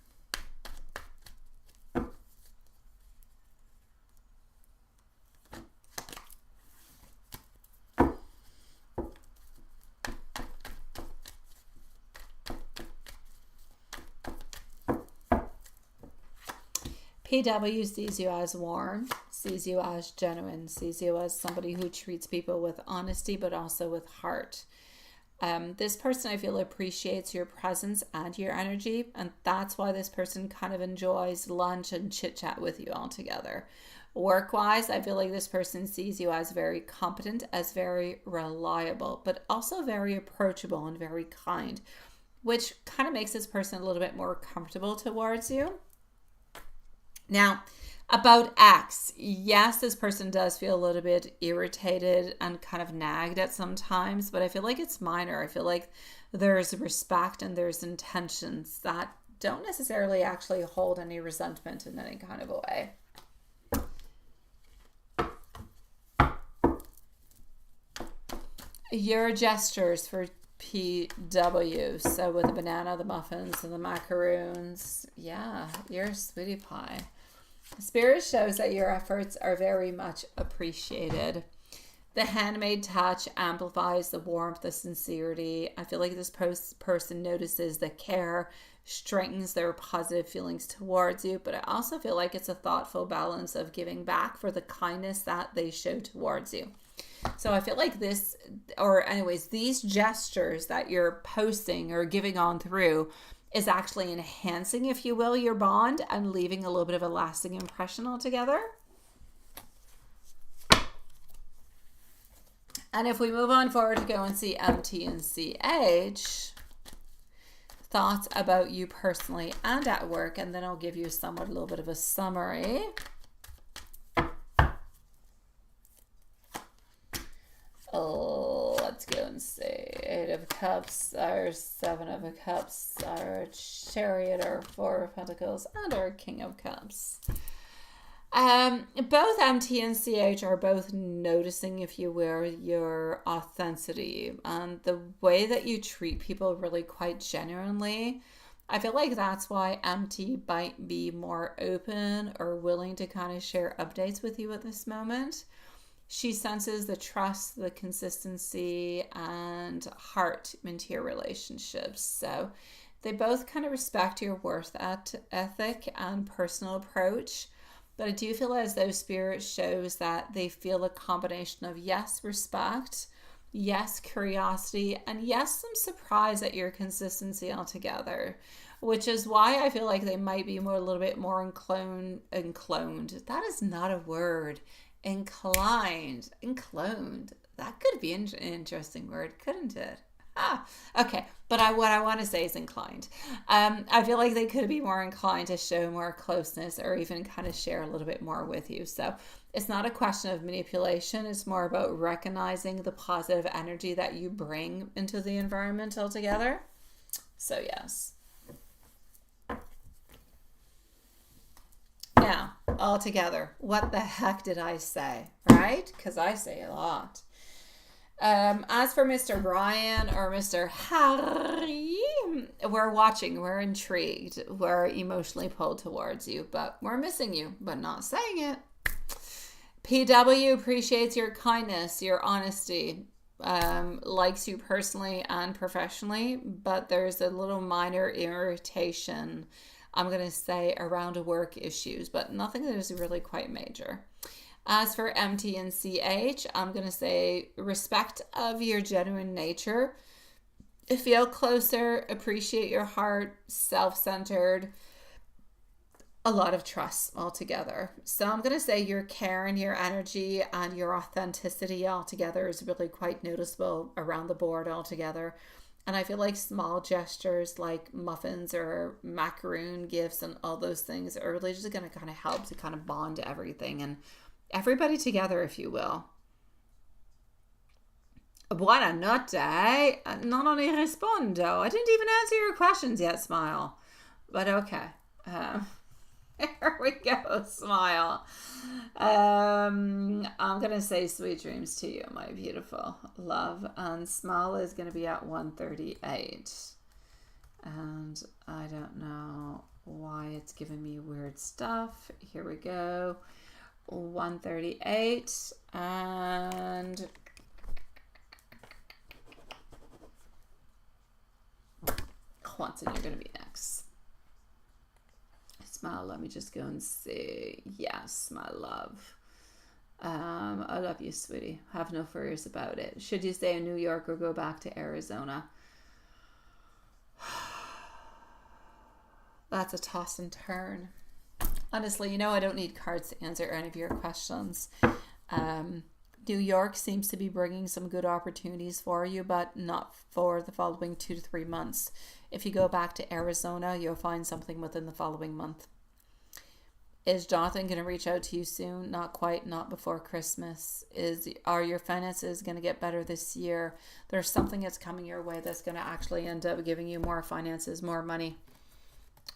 PW sees you as warm, sees you as genuine, sees you as somebody who treats people with honesty, but also with heart. This person, I feel, appreciates your presence and your energy, and that's why this person kind of enjoys lunch and chit-chat with you all together. Work-wise, I feel like this person sees you as very competent, as very reliable, but also very approachable and very kind, which kind of makes this person a little bit more comfortable towards you. Now, about X, yes, this person does feel a little bit irritated and kind of nagged at some times, but I feel like it's minor. I feel like there's respect and there's intentions that don't necessarily actually hold any resentment in any kind of a way. Your gestures for PW, so with the banana, the muffins, and the macaroons, yeah, you're a sweetie pie. Spirit shows that your efforts are very much appreciated. The handmade touch amplifies the warmth, the sincerity. I feel like this person notices the care, strengthens their positive feelings towards you, but I also feel like it's a thoughtful balance of giving back for the kindness that they show towards you. So I feel like these gestures that you're posting or giving on through is actually enhancing, if you will, your bond and leaving a little bit of a lasting impression altogether. And if we move on forward to go and see MT and CH, thoughts about you personally and at work, and then I'll give you a little bit of a summary. Oh, let's go and see. 8 of Cups, our 7 of Cups, our Chariot, our 4 of Pentacles, and our King of Cups. Both MT and CH are both noticing, if you will, your authenticity and the way that you treat people really quite genuinely. I feel like that's why MT might be more open or willing to kind of share updates with you at this moment. She senses the trust, the consistency, and heart into your relationships. So they both kind of respect your worth ethic and personal approach. But I do feel as though Spirit shows that they feel a combination of yes, respect, yes, curiosity, and yes, some surprise at your consistency altogether. Which is why I feel like they might be a little bit more inclined. That is not a word. Inclined. That could be an interesting word, couldn't it? Okay, but what I want to say is inclined. I feel like they could be more inclined to show more closeness or even kind of share a little bit more with you. So it's not a question of manipulation. It's more about recognizing the positive energy that you bring into the environment altogether. So yes. Now, altogether, what the heck did I say, right? Because I say a lot. As for Mr. Brian or Mr. Harry, we're watching, we're intrigued, we're emotionally pulled towards you, but we're missing you, but not saying it. PW appreciates your kindness, your honesty, likes you personally and professionally, but there's a little minor irritation, I'm going to say, around work issues, but nothing that is really quite major. As for MT and CH, I'm going to say respect of your genuine nature. Feel closer, appreciate your heart, self-centered, a lot of trust altogether. So I'm going to say your care and your energy and your authenticity altogether is really quite noticeable around the board altogether. And I feel like small gestures like muffins or macaroon gifts and all those things are really just going to kind of help to kind of bond everything and everybody together, if you will. Buona notte. Non ne rispondo. I didn't even answer your questions yet, Smile. But okay. Here we go, Smile. I'm going to say sweet dreams to you, my beautiful love. And Smile is going to be at 138. And I don't know why it's giving me weird stuff. Here we go. 138 and Quantum, you're going to be next. Smile, let me just go and see. Yes, my love. I love you, sweetie. Have no fears about it. Should you stay in New York or go back to Arizona? That's a toss and turn. Honestly, I don't need cards to answer any of your questions. New York seems to be bringing some good opportunities for you, but not for the following 2 to 3 months. If you go back to Arizona, you'll find something within the following month. Is Jonathan going to reach out to you soon? Not quite, not before Christmas. Are your finances going to get better this year? There's something that's coming your way that's going to actually end up giving you more finances, more money.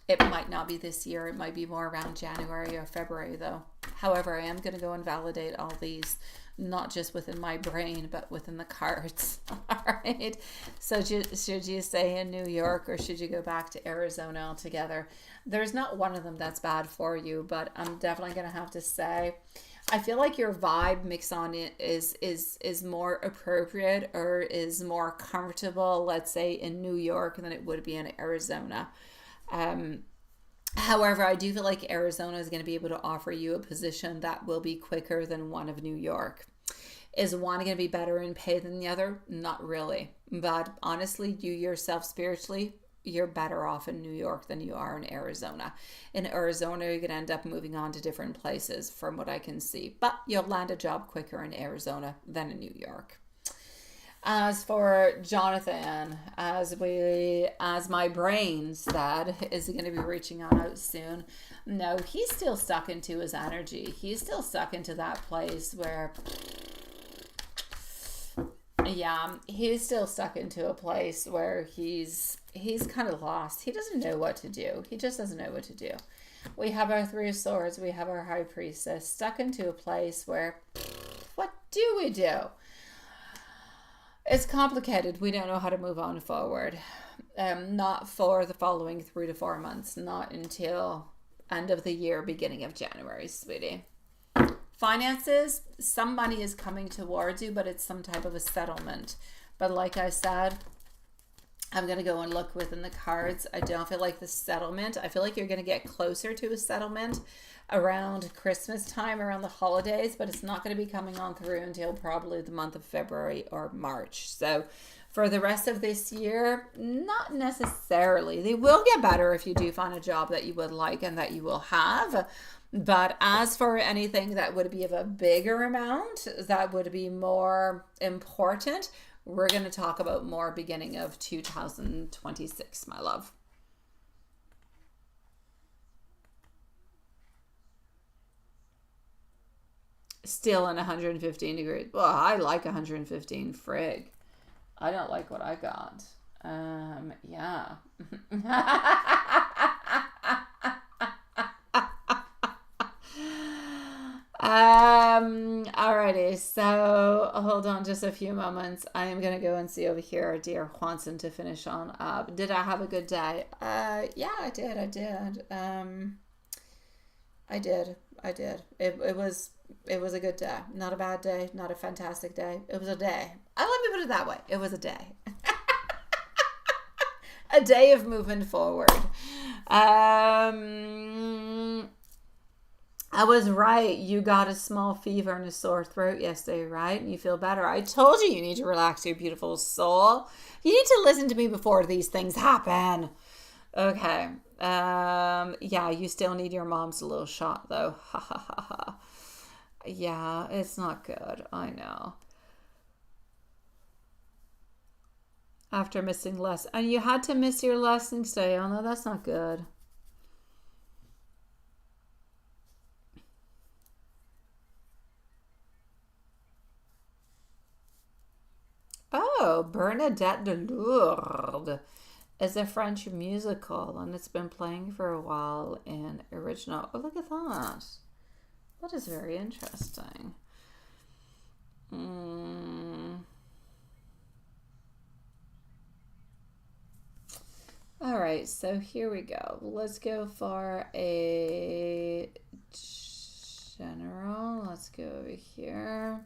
It might not be this year. It might be more around January or February, though. However, I am going to go and validate all these, not just within my brain, but within the cards. All right. So should you stay in New York or should you go back to Arizona altogether? There's not one of them that's bad for you, but I'm definitely going to have to say, I feel like your vibe mix on it is more appropriate or is more comfortable, let's say, in New York than it would be in Arizona. However, I do feel like Arizona is going to be able to offer you a position that will be quicker than one of New York. Is one going to be better in pay than the other? Not really. But honestly, you yourself spiritually, you're better off in New York than you are in Arizona. In Arizona, you're going to end up moving on to different places from what I can see. But you'll land a job quicker in Arizona than in New York. As for Jonathan, as my brain said, is going to be reaching on out soon. No, he's still stuck into his energy. He's still stuck into that place where, he's still stuck into a place where he's kind of lost. He doesn't know what to do. He just doesn't know what to do. We have our Three of Swords. We have our High Priestess stuck into a place where, what do we do? It's complicated. We don't know how to move on forward. not for the following 3 to 4 months, not until end of the year, beginning of January, sweetie. Finances, some money is coming towards you, but it's some type of a settlement. But like I said, I'm going to go and look within the cards. I don't feel like the settlement. I feel like you're going to get closer to a settlement around Christmas time, around the holidays, but it's not going to be coming on through until probably the month of February or March. So for the rest of this year, not necessarily. They will get better if you do find a job that you would like and that you will have. But as for anything that would be of a bigger amount, that would be more important, we're going to talk about more beginning of 2026, my love. Still in 115 degrees. Well, I like 115, frig. I don't like what I got. Yeah. Alrighty, so hold on just a few moments. I am gonna go and see over here our dear Juanson to finish on up. Did I have a good day? Yeah, I did. I did. It was a good day. Not a bad day, not a fantastic day. It was a day. Let me put it that way. It was a day. A day of moving forward. I was right. You got a small fever and a sore throat yesterday, right? And you feel better. I told you need to relax your beautiful soul. You need to listen to me before these things happen. Okay. Yeah, you still need your mom's little shot though. Ha ha ha ha. Yeah, it's not good. I know. After missing lessons. And you had to miss your lessons today. Oh no, that's not good. Oh, Bernadette de Lourdes is a French musical, and it's been playing for a while in original. Oh, look at that. That is very interesting. All right, so here we go. Let's go for a general. Let's go over here.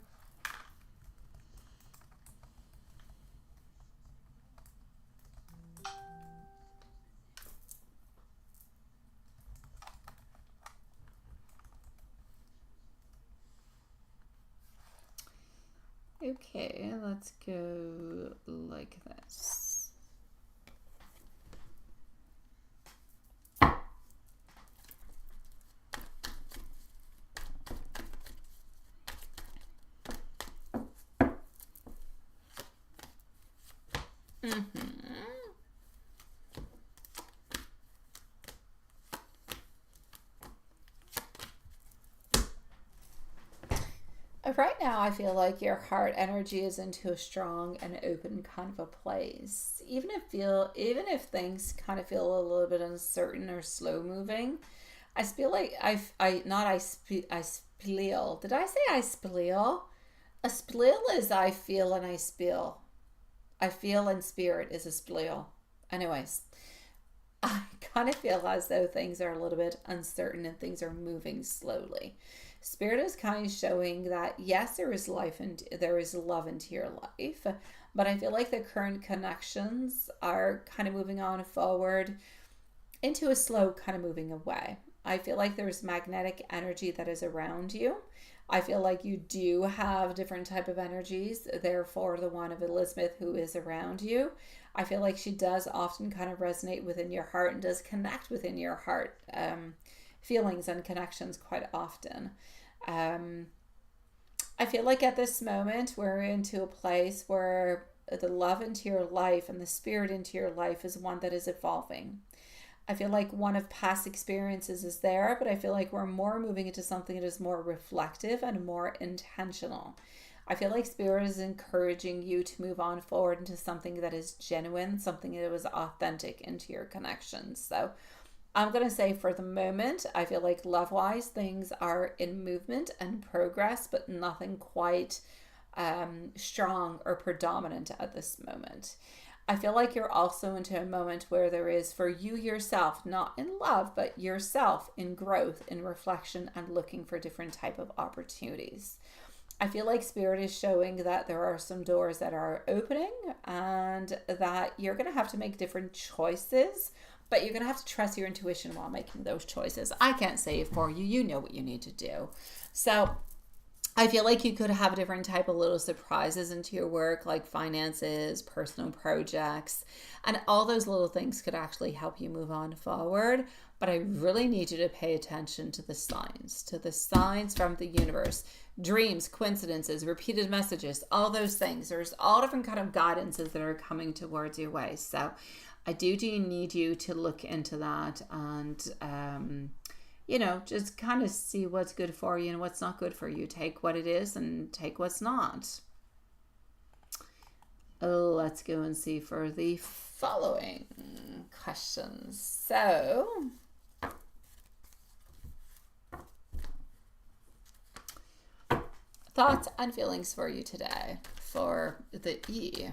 Okay, let's go like this. Right now, I feel like your heart energy is into a strong and open kind of a place. Even if things kind of feel a little bit uncertain or slow moving, I feel like I spleel. Did I say I spleel? A spleel is I feel and I spill. I feel and spirit is a spleel. Anyways, I kind of feel as though things are a little bit uncertain and things are moving slowly. Spirit is kind of showing that yes, there is life and there is love into your life, but I feel like the current connections are kind of moving on forward into a slow kind of moving away. I feel like there's magnetic energy that is around you. I feel like you do have different type of energies. Therefore, the one of Elizabeth who is around you, I feel like she does often kind of resonate within your heart and does connect within your heart feelings and connections quite often. I feel like at this moment we're into a place where the love into your life and the spirit into your life is one that is evolving. I feel like one of past experiences is there, but I feel like we're more moving into something that is more reflective and more intentional. I feel like Spirit is encouraging you to move on forward into something that is genuine, something that was authentic into your connections. So I'm going to say for the moment, I feel like love-wise, things are in movement and progress, but nothing quite strong or predominant at this moment. I feel like you're also into a moment where there is for you yourself, not in love, but yourself in growth, in reflection, and looking for different type of opportunities. I feel like Spirit is showing that there are some doors that are opening and that you're going to have to make different choices, but you're going to have to trust your intuition while making those choices. I can't say it for you. You know what you need to do. So I feel like you could have a different type of little surprises into your work, like finances, personal projects, and all those little things could actually help you move on forward. But I really need you to pay attention to the signs from the universe, dreams, coincidences, repeated messages, all those things. There's all different kind of guidances that are coming towards your way. So I do need you to look into that and, just kind of see what's good for you and what's not good for you. Take what it is and take what's not. Let's go and see for the following questions. So, thoughts and feelings for you today for the E.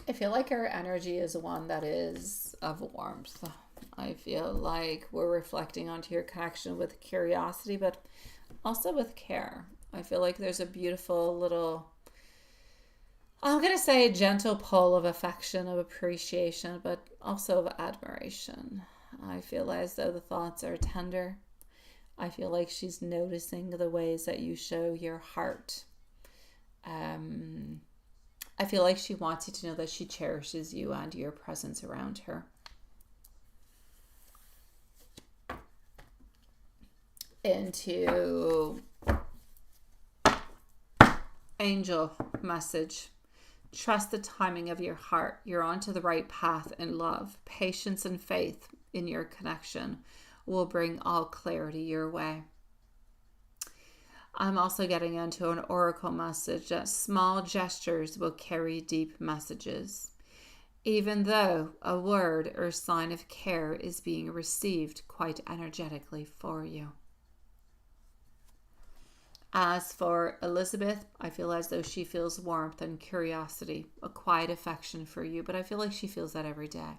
I feel like our energy is one that is of warmth. I feel like we're reflecting onto your connection with curiosity, but also with care. I feel like there's a beautiful little, I'm going to say, gentle pull of affection, of appreciation, but also of admiration. I feel as though the thoughts are tender. I feel like she's noticing the ways that you show your heart. I feel like she wants you to know that she cherishes you and your presence around her. Into angel message. Trust the timing of your heart. You're onto the right path in love. Patience and faith in your connection will bring all clarity your way. I'm also getting into an oracle message that small gestures will carry deep messages. Even though a word or sign of care is being received quite energetically for you. As for Elizabeth, I feel as though she feels warmth and curiosity, a quiet affection for you, but I feel like she feels that every day.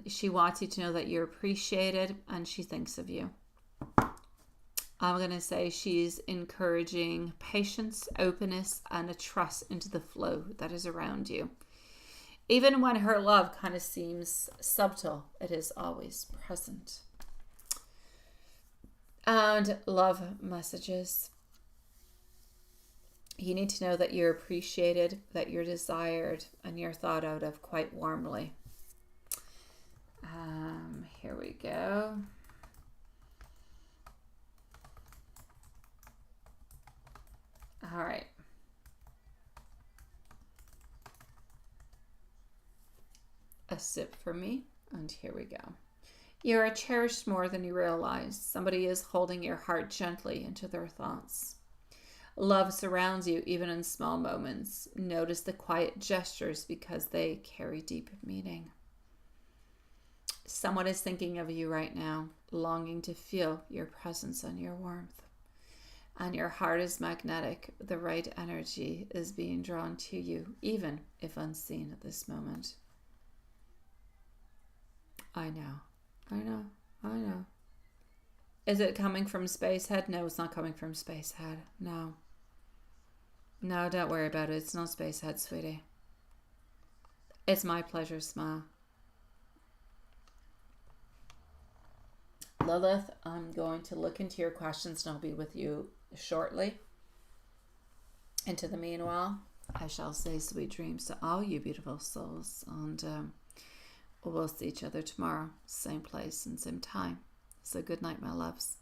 She wants you to know that you're appreciated and she thinks of you. I'm going to say she's encouraging patience, openness, and a trust into the flow that is around you. Even when her love kind of seems subtle, it is always present. And love messages. You need to know that you're appreciated, that you're desired, and you're thought out of quite warmly. Here we go. All right. A sip for me, and here we go. You are cherished more than you realize. Somebody is holding your heart gently into their thoughts. Love surrounds you even in small moments. Notice the quiet gestures because they carry deep meaning. Someone is thinking of you right now, longing to feel your presence and your warmth. And your heart is magnetic. The right energy is being drawn to you, even if unseen at this moment. I know. Is it coming from Spacehead? No, it's not coming from Spacehead. No, don't worry about it. It's not Spacehead, sweetie. It's my pleasure, smile. Lilith, I'm going to look into your questions and I'll be with you shortly. Into the meanwhile, I shall say sweet dreams to all you beautiful souls, and we'll see each other tomorrow, same place and same time. So good night, my loves.